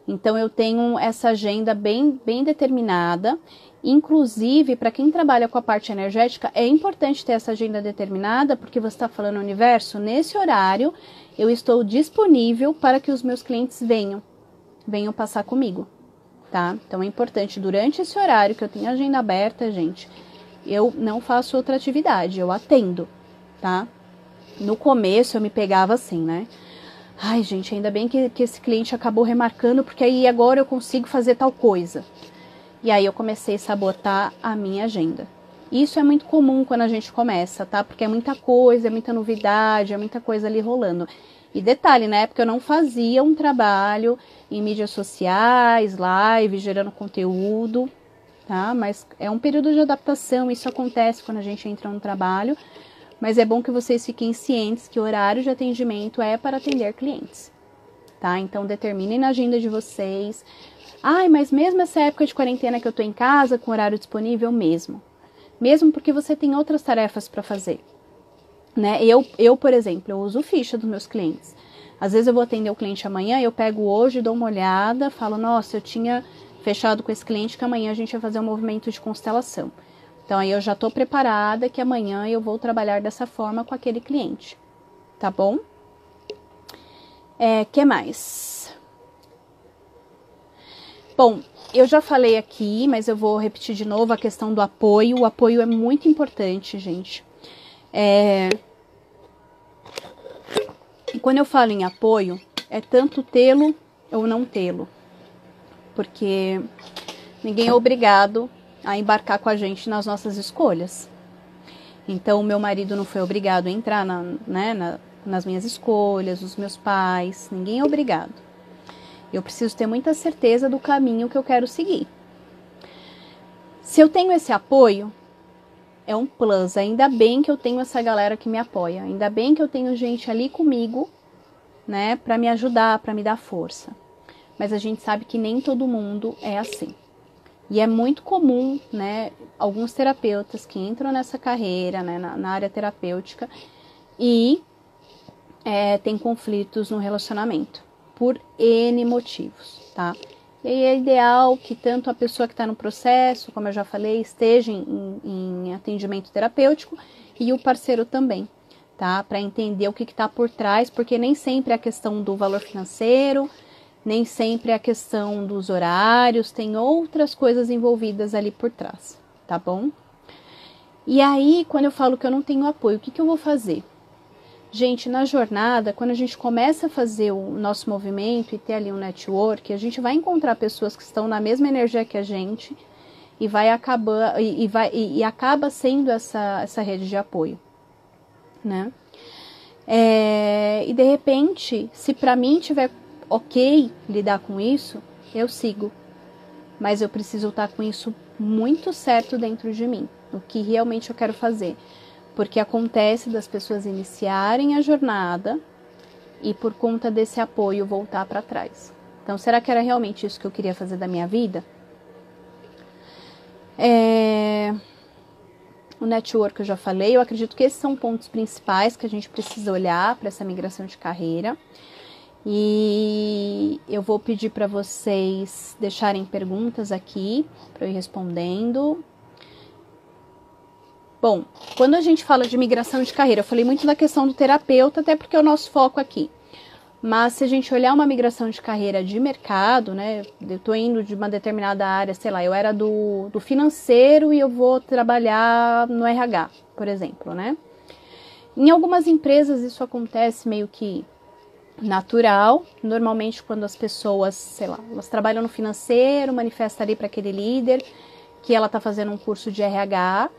Então, eu tenho essa agenda bem determinada. Inclusive, para quem trabalha com a parte energética, é importante ter essa agenda determinada, porque você está falando, universo, nesse horário eu estou disponível para que os meus clientes venham passar comigo. Tá? Então é importante, durante esse horário que eu tenho a agenda aberta, gente, eu não faço outra atividade, eu atendo, tá? No começo eu me pegava assim, né? Ai, gente, ainda bem que esse cliente acabou remarcando, porque aí agora eu consigo fazer tal coisa. E aí eu comecei a sabotar a minha agenda. Isso é muito comum quando a gente começa, tá? Porque é muita coisa, é muita novidade, é muita coisa ali rolando. E detalhe, na época eu não fazia um trabalho em mídias sociais, live, gerando conteúdo, tá? Mas é um período de adaptação, isso acontece quando a gente entra no trabalho. Mas é bom que vocês fiquem cientes que o horário de atendimento é para atender clientes, tá? Então determinem na agenda de vocês. Ai, mas mesmo essa época de quarentena que eu tô em casa, com horário disponível, mesmo porque você tem outras tarefas para fazer, né? Eu, por exemplo, eu uso ficha dos meus clientes. Às vezes eu vou atender o cliente amanhã, eu pego hoje, dou uma olhada, falo, nossa, eu tinha fechado com esse cliente que amanhã a gente ia fazer um movimento de constelação. Então aí eu já tô preparada que amanhã eu vou trabalhar dessa forma com aquele cliente, tá bom? Que mais? Bom, eu já falei aqui, mas eu vou repetir de novo a questão do apoio. O apoio é muito importante, gente. E quando eu falo em apoio, é tanto tê-lo ou não tê-lo. Porque ninguém é obrigado a embarcar com a gente nas nossas escolhas. Então, o meu marido não foi obrigado a entrar nas minhas escolhas, os meus pais. Ninguém é obrigado. Eu preciso ter muita certeza do caminho que eu quero seguir. Se eu tenho esse apoio, é um plus. Ainda bem que eu tenho essa galera que me apoia. Ainda bem que eu tenho gente ali comigo, né, para me ajudar, para me dar força. Mas a gente sabe que nem todo mundo é assim. E é muito comum, né, alguns terapeutas que entram nessa carreira, né, na área terapêutica e tem conflitos no relacionamento. Por N motivos, tá? E aí é ideal que tanto a pessoa que está no processo, como eu já falei, esteja em atendimento terapêutico e o parceiro também, tá? Para entender o que está por trás, porque nem sempre é a questão do valor financeiro, nem sempre é a questão dos horários, tem outras coisas envolvidas ali por trás, tá bom? E aí, quando eu falo que eu não tenho apoio, o que eu vou fazer? Gente, na jornada, quando a gente começa a fazer o nosso movimento e ter ali um network, a gente vai encontrar pessoas que estão na mesma energia que a gente e vai acabar e acaba sendo essa rede de apoio, né? E de repente, se para mim tiver ok lidar com isso, eu sigo. Mas eu preciso estar com isso muito certo dentro de mim, o que realmente eu quero fazer. Porque acontece das pessoas iniciarem a jornada e por conta desse apoio voltar para trás. Então, será que era realmente isso que eu queria fazer da minha vida? O network eu já falei, eu acredito que esses são pontos principais que a gente precisa olhar para essa migração de carreira. E eu vou pedir para vocês deixarem perguntas aqui para eu ir respondendo. Bom, quando a gente fala de migração de carreira, eu falei muito da questão do terapeuta, até porque é o nosso foco aqui. Mas se a gente olhar uma migração de carreira de mercado, né? Eu tô indo de uma determinada área, sei lá, eu era do financeiro e eu vou trabalhar no RH, por exemplo, né? Em algumas empresas isso acontece meio que natural. Normalmente quando as pessoas, sei lá, elas trabalham no financeiro, manifesta ali para aquele líder que ela tá fazendo um curso de RH.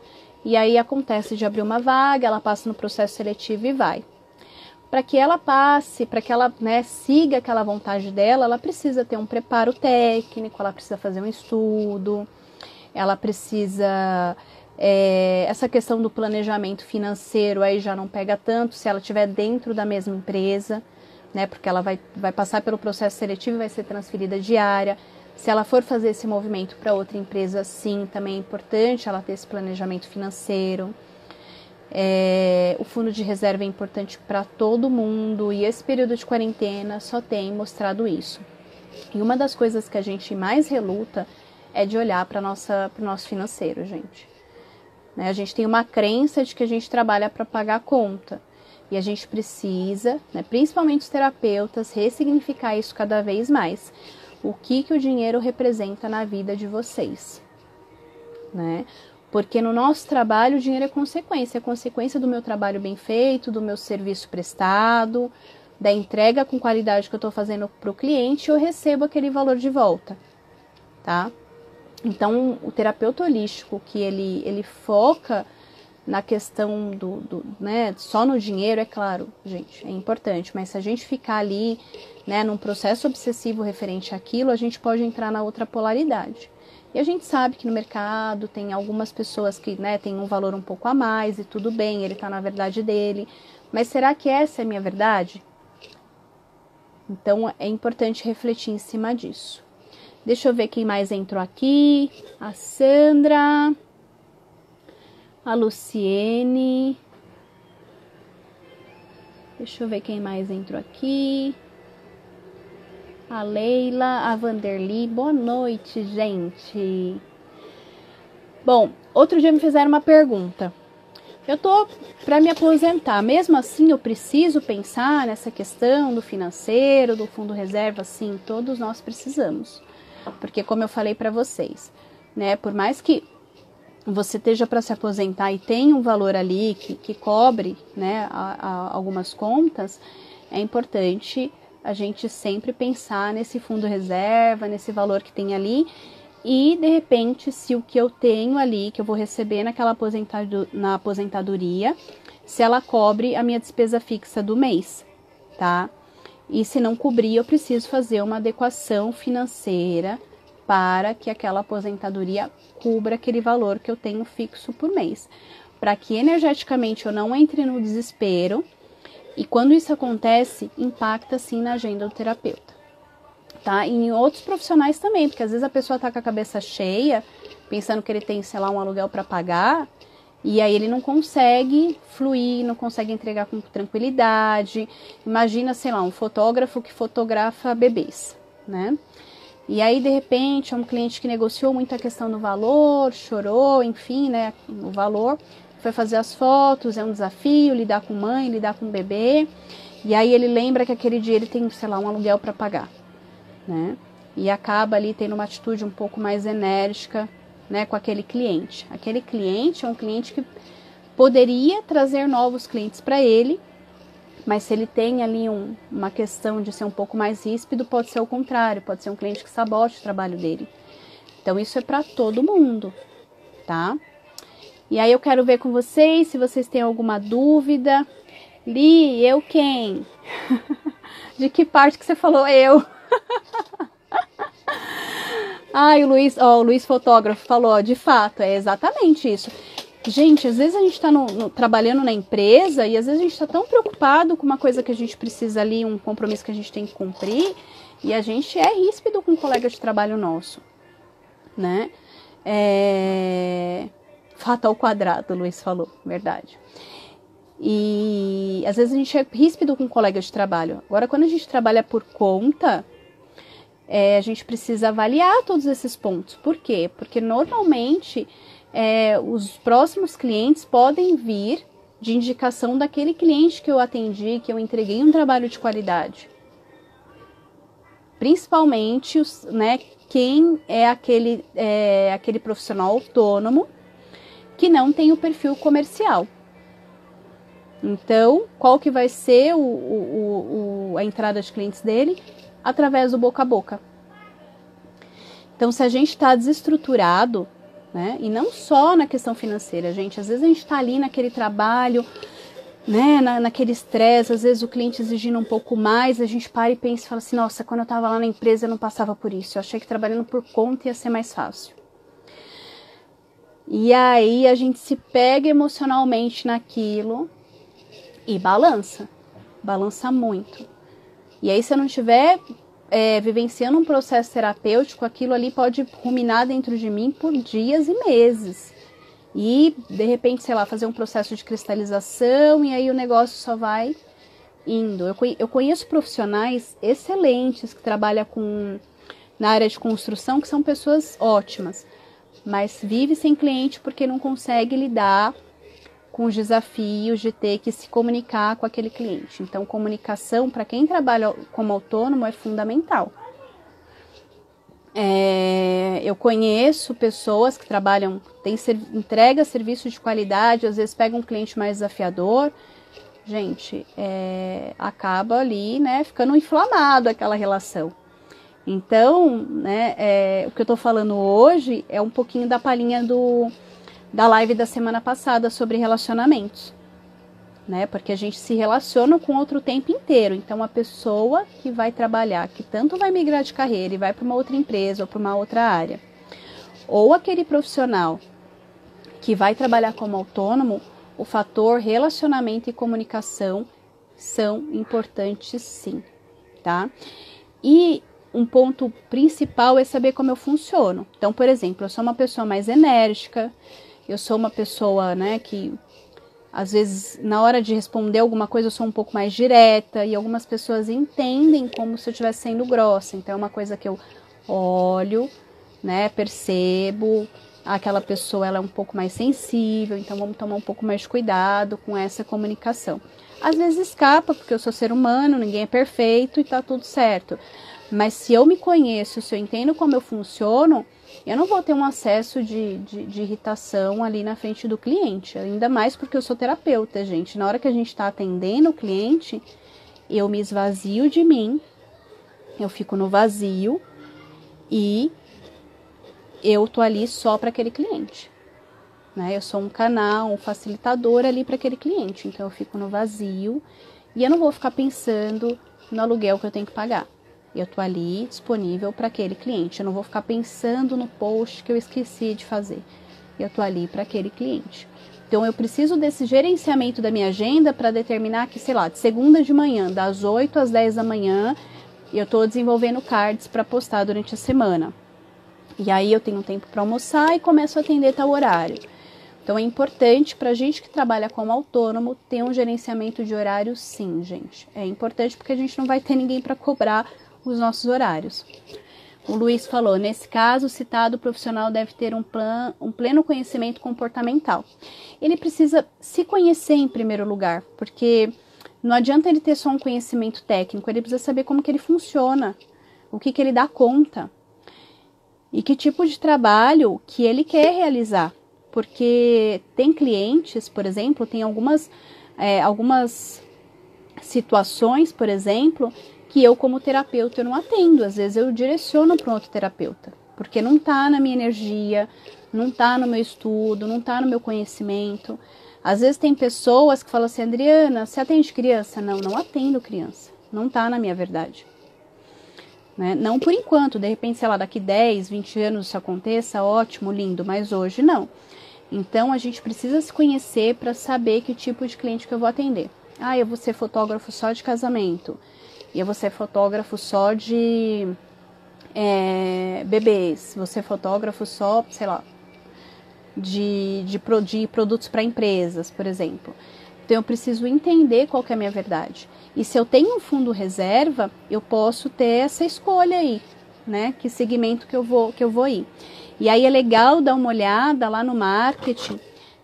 E aí acontece de abrir uma vaga, ela passa no processo seletivo e vai. Para que ela passe, para que ela siga aquela vontade dela, ela precisa ter um preparo técnico, ela precisa fazer um estudo, ela precisa... essa questão do planejamento financeiro aí já não pega tanto se ela estiver dentro da mesma empresa, né? Porque ela vai passar pelo processo seletivo e vai ser transferida de área. Se ela for fazer esse movimento para outra empresa, sim, também é importante ela ter esse planejamento financeiro. O fundo de reserva é importante para todo mundo e esse período de quarentena só tem mostrado isso. E uma das coisas que a gente mais reluta é de olhar para o nosso financeiro, gente. A gente tem uma crença de que a gente trabalha para pagar a conta. E a gente precisa, principalmente os terapeutas, ressignificar isso cada vez mais. O que o dinheiro representa na vida de vocês, né? Porque no nosso trabalho o dinheiro é consequência do meu trabalho bem feito, do meu serviço prestado, da entrega com qualidade que eu estou fazendo para o cliente, eu recebo aquele valor de volta, tá? Então, o terapeuta holístico que ele foca na questão né, só no dinheiro, é claro, gente, é importante, mas se a gente ficar ali, né, num processo obsessivo referente àquilo, a gente pode entrar na outra polaridade. E a gente sabe que no mercado tem algumas pessoas que, né, tem um valor um pouco a mais e tudo bem, ele está na verdade dele, mas será que essa é a minha verdade? Então, é importante refletir em cima disso. Deixa eu ver quem mais entrou aqui. A Sandra, a Luciene. Deixa eu ver quem mais entrou aqui. A Leila, a Vanderly. Boa noite, gente. Bom, outro dia me fizeram uma pergunta. Eu tô para me aposentar, mesmo assim eu preciso pensar nessa questão do financeiro, do fundo reserva, sim, todos nós precisamos. Porque como eu falei para vocês, né, por mais que você esteja para se aposentar e tenha um valor ali que cobre, né, algumas contas, é importante a gente sempre pensar nesse fundo reserva, nesse valor que tem ali. E, de repente, se o que eu tenho ali, que eu vou receber na aposentadoria, se ela cobre a minha despesa fixa do mês, tá? E se não cobrir, eu preciso fazer uma adequação financeira para que aquela aposentadoria cubra aquele valor que eu tenho fixo por mês. Para que energeticamente eu não entre no desespero. E quando isso acontece, impacta sim na agenda do terapeuta. Tá? E em outros profissionais também, porque às vezes a pessoa tá com a cabeça cheia, pensando que ele tem, sei lá, um aluguel para pagar, e aí ele não consegue fluir, não consegue entregar com tranquilidade. Imagina, sei lá, um fotógrafo que fotografa bebês, né? E aí, de repente, é um cliente que negociou muito a questão do valor, chorou, enfim, né, o valor, foi fazer as fotos, é um desafio, lidar com mãe, lidar com bebê, e aí ele lembra que aquele dia ele tem, sei lá, um aluguel para pagar. Né? E acaba ali tendo uma atitude um pouco mais enérgica, né, com aquele cliente. Aquele cliente é um cliente que poderia trazer novos clientes para ele, mas se ele tem ali uma questão de ser um pouco mais ríspido, pode ser o contrário, pode ser um cliente que sabote o trabalho dele. Então isso é para todo mundo, tá? E aí eu quero ver com vocês, se vocês têm alguma dúvida. Li, eu quem? De que parte que você falou eu? Ai, o Luiz fotógrafo falou, de fato, é exatamente isso. Gente, às vezes a gente está trabalhando na empresa e às vezes a gente está tão preocupado com uma coisa que a gente precisa ali, um compromisso que a gente tem que cumprir, e a gente é ríspido com um colega de trabalho nosso, né? Fato ao quadrado, o Luiz falou, verdade. E às vezes a gente é ríspido com um colega de trabalho. Agora, quando a gente trabalha por conta, a gente precisa avaliar todos esses pontos. Por quê? Porque normalmente os próximos clientes podem vir de indicação daquele cliente que eu atendi, que eu entreguei um trabalho de qualidade. Principalmente quem é aquele profissional autônomo que não tem o perfil comercial. Então, qual que vai ser a entrada de clientes dele? Através do boca a boca. Então, se a gente está desestruturado, né, e não só na questão financeira, gente, às vezes a gente está ali naquele trabalho, né, naquele estresse, às vezes o cliente exigindo um pouco mais, a gente para e pensa e fala assim, nossa, quando eu estava lá na empresa eu não passava por isso, eu achei que trabalhando por conta ia ser mais fácil. E aí a gente se pega emocionalmente naquilo e balança muito. E aí se eu não estiver vivenciando um processo terapêutico, aquilo ali pode ruminar dentro de mim por dias e meses. E, de repente, sei lá, fazer um processo de cristalização e aí o negócio só vai indo. Eu conheço profissionais excelentes que trabalham na área de construção, que são pessoas ótimas, mas vive sem cliente porque não consegue lidar com os desafios de ter que se comunicar com aquele cliente. Então, comunicação, para quem trabalha como autônomo, é fundamental. Eu conheço pessoas que trabalham, entrega serviço de qualidade, às vezes pega um cliente mais desafiador. Gente, acaba ali, né, ficando inflamado aquela relação. Então, né, o que eu tô falando hoje é um pouquinho da palhinha da live da semana passada sobre relacionamentos, né? Porque a gente se relaciona com outro o tempo inteiro. Então, a pessoa que vai trabalhar, que tanto vai migrar de carreira e vai para uma outra empresa ou para uma outra área, ou aquele profissional que vai trabalhar como autônomo, o fator relacionamento e comunicação são importantes sim, tá? E um ponto principal é saber como eu funciono. Então, por exemplo, eu sou uma pessoa mais enérgica, eu sou uma pessoa, né, que às vezes na hora de responder alguma coisa eu sou um pouco mais direta e algumas pessoas entendem como se eu estivesse sendo grossa. Então, é uma coisa que eu olho, né, percebo, aquela pessoa ela é um pouco mais sensível, então vamos tomar um pouco mais de cuidado com essa comunicação. Às vezes escapa, porque eu sou ser humano, ninguém é perfeito e tá tudo certo. Mas se eu me conheço, se eu entendo como eu funciono, eu não vou ter um acesso de irritação ali na frente do cliente. Ainda mais porque eu sou terapeuta, gente. Na hora que a gente está atendendo o cliente, eu me esvazio de mim, eu fico no vazio e eu tô ali só para aquele cliente, né? Eu sou um canal, um facilitador ali para aquele cliente. Então eu fico no vazio e eu não vou ficar pensando no aluguel que eu tenho que pagar. Eu tô ali disponível para aquele cliente. Eu não vou ficar pensando no post que eu esqueci de fazer. Eu tô ali para aquele cliente. Então eu preciso desse gerenciamento da minha agenda para determinar que, sei lá, de segunda de manhã, das 8 às 10 da manhã, eu tô desenvolvendo cards para postar durante a semana. E aí eu tenho tempo para almoçar e começo a atender tal horário. Então é importante para a gente que trabalha como autônomo ter um gerenciamento de horário, sim, gente. É importante porque a gente não vai ter ninguém para cobrar os nossos horários. O Luiz falou, nesse caso, o citado profissional deve ter um pleno conhecimento comportamental. Ele precisa se conhecer em primeiro lugar, porque não adianta ele ter só um conhecimento técnico, ele precisa saber como que ele funciona, o que ele dá conta. E que tipo de trabalho que ele quer realizar. Porque tem clientes, por exemplo, tem algumas situações, por exemplo, que eu como terapeuta eu não atendo. Às vezes eu direciono para um outro terapeuta. Porque não está na minha energia, não está no meu estudo, não está no meu conhecimento. Às vezes tem pessoas que falam assim, Adriana, você atende criança? Não, não atendo criança. Não está na minha verdade. Né? Não por enquanto, de repente, sei lá, daqui 10, 20 anos isso aconteça, ótimo, lindo, mas hoje não. Então, a gente precisa se conhecer para saber que tipo de cliente que eu vou atender. Ah, eu vou ser fotógrafo só de casamento, e eu vou ser fotógrafo só de bebês, vou ser fotógrafo só, sei lá, de produtos para empresas, por exemplo. Então, eu preciso entender qual que é a minha verdade. E se eu tenho um fundo reserva, eu posso ter essa escolha aí, né? Que segmento que eu vou ir. E aí é legal dar uma olhada lá no marketing,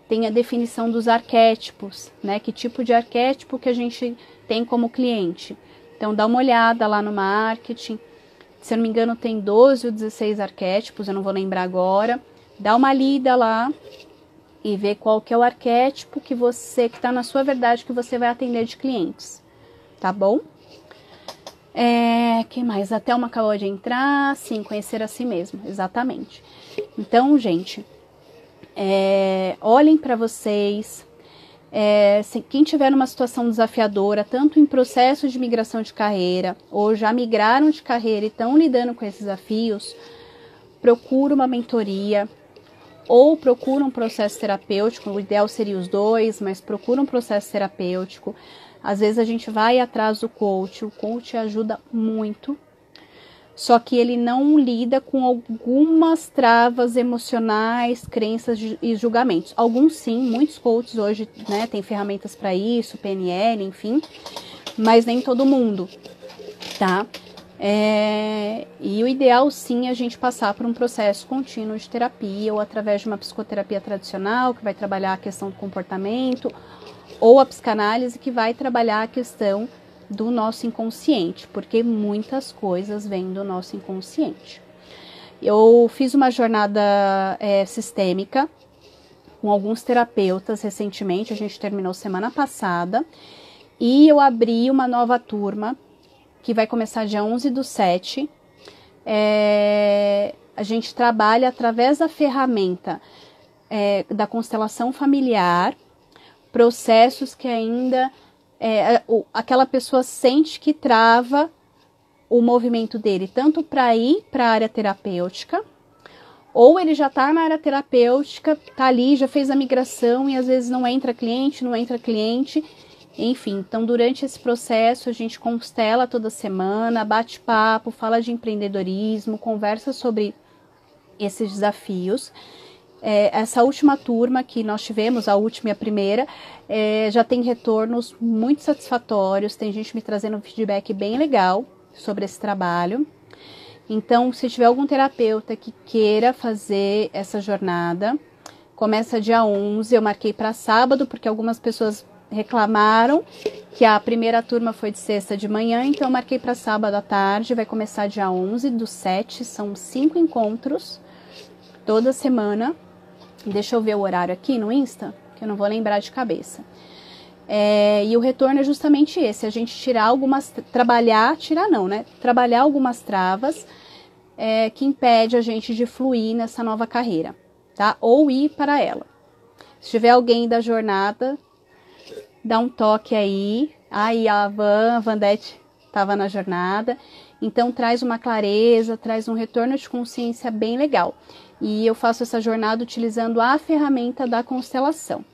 tem a definição dos arquétipos, né? Que tipo de arquétipo que a gente tem como cliente. Então, dá uma olhada lá no marketing. Se eu não me engano, tem 12 ou 16 arquétipos, eu não vou lembrar agora. Dá uma lida lá e vê qual que é o arquétipo que está na sua verdade, que você vai atender de clientes. Tá bom? Quem mais? A Thelma acabou de entrar. Sim, conhecer a si mesmo. Exatamente. Então, gente, olhem para vocês. Quem tiver numa situação desafiadora, tanto em processo de migração de carreira, ou já migraram de carreira e estão lidando com esses desafios, procura uma mentoria, ou procura um processo terapêutico. O ideal seria os dois, mas procura um processo terapêutico. Às vezes a gente vai atrás do coach, o coach ajuda muito, só que ele não lida com algumas travas emocionais, crenças e julgamentos. Alguns sim, muitos coaches hoje, né, tem ferramentas para isso, PNL, enfim, mas nem todo mundo, tá? E o ideal sim é a gente passar por um processo contínuo de terapia ou através de uma psicoterapia tradicional que vai trabalhar a questão do comportamento, ou a psicanálise que vai trabalhar a questão do nosso inconsciente, porque muitas coisas vêm do nosso inconsciente. Eu fiz uma jornada sistêmica com alguns terapeutas recentemente, a gente terminou semana passada, e eu abri uma nova turma que vai começar dia 11/7. A gente trabalha através da ferramenta da constelação familiar, processos que ainda aquela pessoa sente que trava o movimento dele, tanto para ir para a área terapêutica, ou ele já está na área terapêutica, está ali, já fez a migração e às vezes não entra cliente, enfim. Então, durante esse processo, a gente constela toda semana, bate papo, fala de empreendedorismo, conversa sobre esses desafios. Essa última turma que nós tivemos, a última e a primeira, já tem retornos muito satisfatórios, tem gente me trazendo um feedback bem legal sobre esse trabalho. Então, se tiver algum terapeuta que queira fazer essa jornada, começa dia 11, eu marquei para sábado, porque algumas pessoas reclamaram que a primeira turma foi de sexta de manhã, então eu marquei para sábado à tarde, vai começar dia 11/7, são 5 encontros toda semana. Deixa eu ver o horário aqui no Insta, que eu não vou lembrar de cabeça. E o retorno é justamente esse, a gente tirar algumas travas que impede a gente de fluir nessa nova carreira, tá? Ou ir para ela. Se tiver alguém da jornada, dá um toque aí. Aí a Vandete estava na jornada, então traz uma clareza, traz um retorno de consciência bem legal. E eu faço essa jornada utilizando a ferramenta da constelação.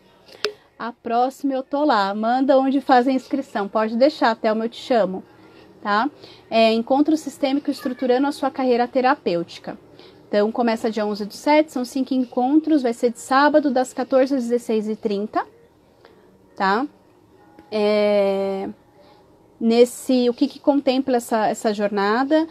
A próxima eu tô lá, manda onde faz a inscrição, pode deixar, Thelma, eu te chamo, tá? Encontro sistêmico estruturando a sua carreira terapêutica. Então, começa dia 11/7, são 5 encontros, vai ser de sábado, das 14 às 16h30, tá? O que contempla essa jornada?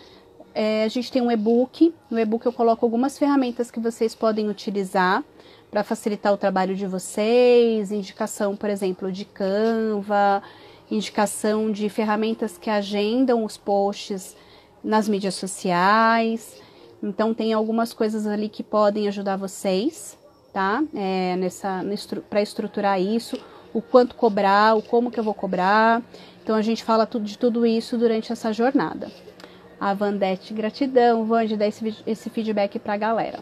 A gente tem um e-book, no e-book eu coloco algumas ferramentas que vocês podem utilizar para facilitar o trabalho de vocês, indicação, por exemplo, de Canva, indicação de ferramentas que agendam os posts nas mídias sociais. Então, tem algumas coisas ali que podem ajudar vocês, tá? Para estruturar isso, o quanto cobrar, o como que eu vou cobrar. Então, a gente fala de tudo isso durante essa jornada. A Vandete, gratidão, Vande, dá esse feedback para a galera.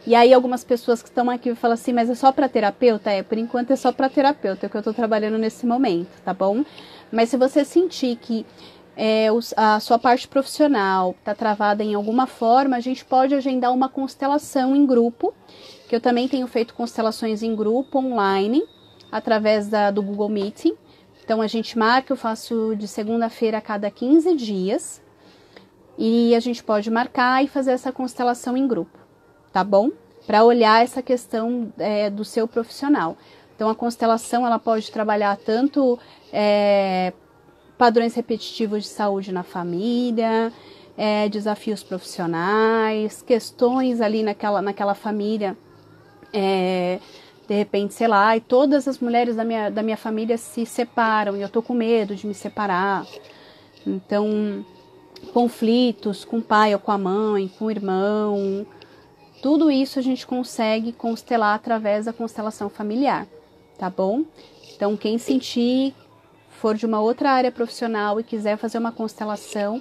E aí algumas pessoas que estão aqui falam assim, mas é só para terapeuta? Por enquanto é só para terapeuta, é o que eu estou trabalhando nesse momento, tá bom? Mas se você sentir que a sua parte profissional está travada em alguma forma, a gente pode agendar uma constelação em grupo, que eu também tenho feito constelações em grupo, online, através do Google Meeting. Então a gente marca, eu faço de segunda-feira a cada 15 dias, e a gente pode marcar e fazer essa constelação em grupo, tá bom? Para olhar essa questão do seu profissional. Então, a constelação ela pode trabalhar tanto padrões repetitivos de saúde na família, desafios profissionais, questões ali naquela família, de repente, sei lá, e todas as mulheres da minha família se separam e eu tô com medo de me separar. Então, conflitos com o pai ou com a mãe, com o irmão, tudo isso a gente consegue constelar através da constelação familiar, tá bom? Então, quem for de uma outra área profissional e quiser fazer uma constelação,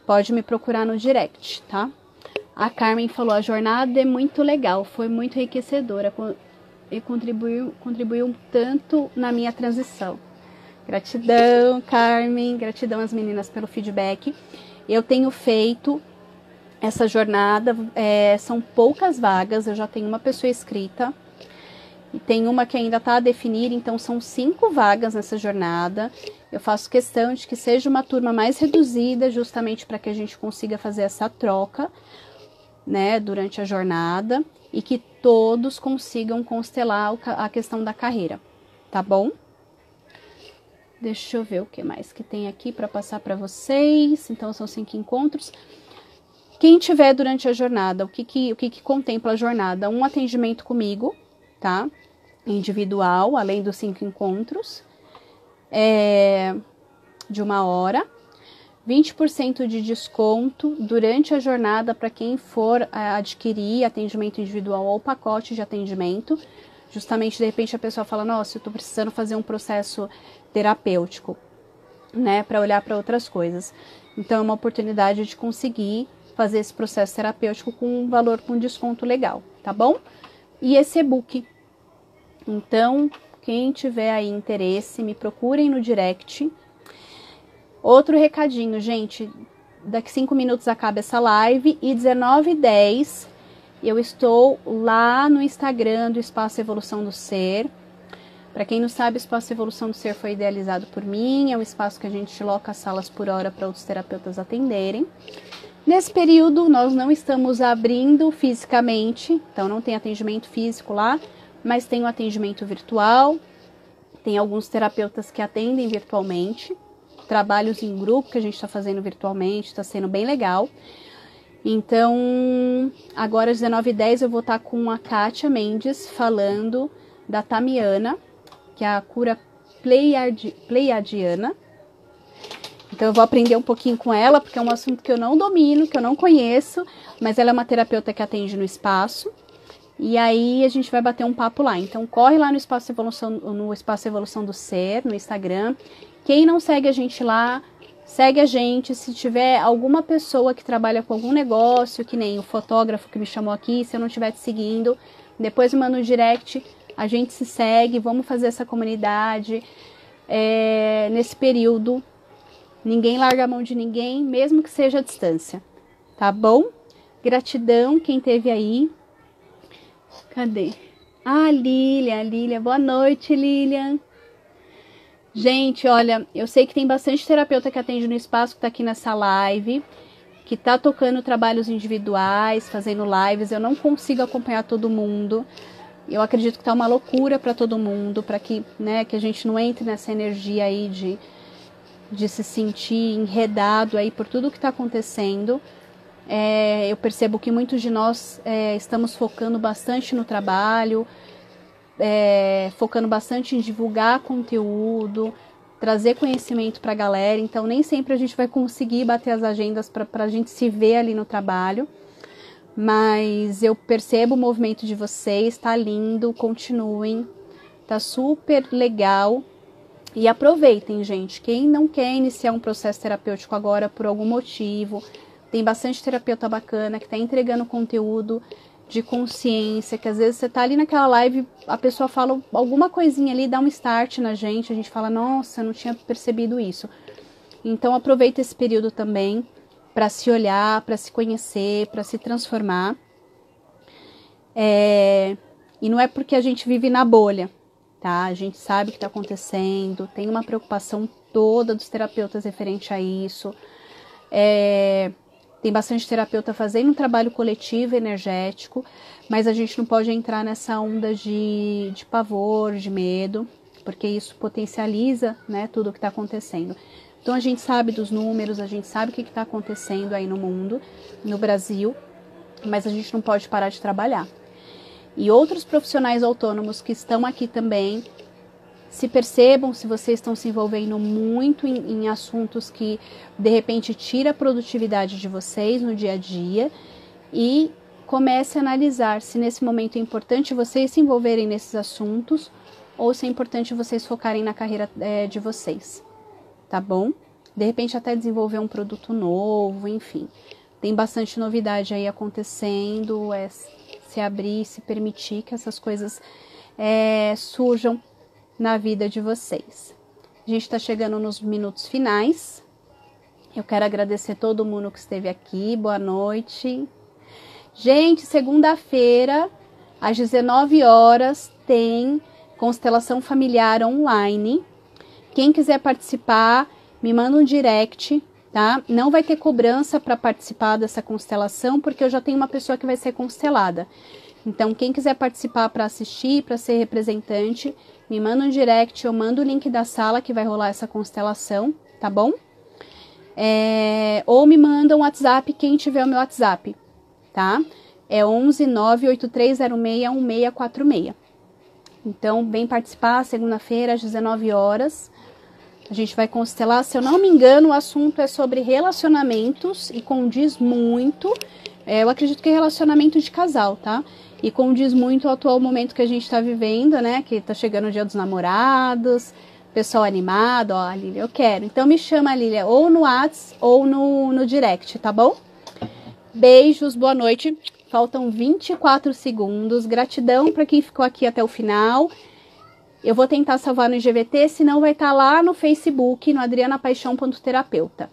pode me procurar no direct, tá? A Carmen falou, a jornada é muito legal, foi muito enriquecedora e contribuiu tanto na minha transição. Gratidão, Carmen, gratidão às meninas pelo feedback. Eu tenho feito essa jornada, são poucas vagas, eu já tenho uma pessoa inscrita, e tem uma que ainda está a definir, então são 5 vagas nessa jornada. Eu faço questão de que seja uma turma mais reduzida, justamente para que a gente consiga fazer essa troca, né, durante a jornada, e que todos consigam constelar a questão da carreira, tá bom? Deixa eu ver o que mais que tem aqui para passar para vocês. Então, são 5 encontros. Quem tiver durante a jornada, o que contempla a jornada? Um atendimento comigo, tá? Individual, além dos 5 encontros, de 1 hora. 20% de desconto durante a jornada para quem for adquirir atendimento individual ou pacote de atendimento. Justamente, de repente, a pessoa fala, nossa, eu estou precisando fazer um processo terapêutico, né, para olhar para outras coisas. Então, é uma oportunidade de conseguir fazer esse processo terapêutico com um valor, com desconto legal, tá bom? e esse e-book. Então, quem tiver aí interesse, me procurem no direct. Outro recadinho, gente, daqui 5 minutos acaba essa live e 19h10 eu estou lá no Instagram do Espaço Evolução do Ser. Para quem não sabe, o Espaço Evolução do Ser foi idealizado por mim, é um espaço que a gente loca salas por hora para outros terapeutas atenderem. Nesse período, nós não estamos abrindo fisicamente, então não tem atendimento físico lá, mas tem o atendimento virtual, tem alguns terapeutas que atendem virtualmente, trabalhos em grupo que a gente está fazendo virtualmente, está sendo bem legal. Então, agora às 19h10 eu vou estar com a Kátia Mendes falando da Tamiana, que é a cura pleiadiana. Então eu vou aprender um pouquinho com ela, porque é um assunto que eu não domino, que eu não conheço, mas ela é uma terapeuta que atende no espaço. E aí a gente vai bater um papo lá. Então corre lá no Espaço Evolução do Ser, no Instagram. Quem não segue a gente lá, segue a gente. Se tiver alguma pessoa que trabalha com algum negócio, que nem o fotógrafo que me chamou aqui, se eu não estiver te seguindo, depois me manda um direct, a gente se segue, vamos fazer essa comunidade. Nesse período, ninguém larga a mão de ninguém, mesmo que seja à distância, tá bom? Gratidão quem esteve aí. Cadê? Ah, Lilian, boa noite, Lilian. Gente, olha, eu sei que tem bastante terapeuta que atende no espaço, que tá aqui nessa live, que tá tocando trabalhos individuais, fazendo lives. Eu não consigo acompanhar todo mundo. Eu acredito que tá uma loucura para todo mundo, para que, né, que a gente não entre nessa energia aí de se sentir enredado aí por tudo que tá acontecendo. Eu percebo que muitos de nós estamos focando bastante no trabalho, focando bastante em divulgar conteúdo, trazer conhecimento para a galera. Então nem sempre a gente vai conseguir bater as agendas para a gente se ver ali no trabalho, mas eu percebo o movimento de vocês, tá lindo, continuem, tá super legal. E aproveitem, gente, quem não quer iniciar um processo terapêutico agora por algum motivo, tem bastante terapeuta bacana que tá entregando conteúdo de consciência, que às vezes você tá ali naquela live, a pessoa fala alguma coisinha ali, dá um start na gente, a gente fala, nossa, eu não tinha percebido isso. Então aproveita esse período também para se olhar, para se conhecer, para se transformar. E não é porque a gente vive na bolha, tá? A gente sabe o que está acontecendo, tem uma preocupação toda dos terapeutas referente a isso. Tem bastante terapeuta fazendo um trabalho coletivo energético, mas a gente não pode entrar nessa onda de pavor, de medo, porque isso potencializa, né, tudo o que está acontecendo. Então a gente sabe dos números, a gente sabe o que está acontecendo aí no mundo, no Brasil, mas a gente não pode parar de trabalhar. E outros profissionais autônomos que estão aqui também, se percebam se vocês estão se envolvendo muito em assuntos que, de repente, tira a produtividade de vocês no dia a dia e comece a analisar se nesse momento é importante vocês se envolverem nesses assuntos ou se é importante vocês focarem na carreira de vocês, tá bom? De repente, até desenvolver um produto novo, enfim. Tem bastante novidade aí acontecendo, se abrir, se permitir que essas coisas surjam na vida de vocês. A gente está chegando nos minutos finais. Eu quero agradecer todo mundo que esteve aqui. Boa noite. Gente, segunda-feira, às 19 horas, tem constelação familiar online. Quem quiser participar, me manda um direct, tá? Não vai ter cobrança para participar dessa constelação, porque eu já tenho uma pessoa que vai ser constelada. Então, quem quiser participar para assistir, para ser representante, me manda um direct, eu mando o link da sala que vai rolar essa constelação, tá bom? Ou me manda um WhatsApp, quem tiver o meu WhatsApp, tá? É 11 98306 1646. Então, vem participar, segunda-feira, às 19 horas. A gente vai constelar, se eu não me engano, o assunto é sobre relacionamentos e condiz muito. Eu acredito que é relacionamento de casal, tá? E condiz muito o atual momento que a gente está vivendo, né? Que tá chegando o Dia dos Namorados, pessoal animado, ó, Lília, eu quero. Então me chama, Lília, ou no WhatsApp ou no direct, tá bom? Beijos, boa noite. Faltam 24 segundos. Gratidão para quem ficou aqui até o final. Eu vou tentar salvar no IGVT, senão vai estar lá no Facebook, no adrianapaixão.terapeuta.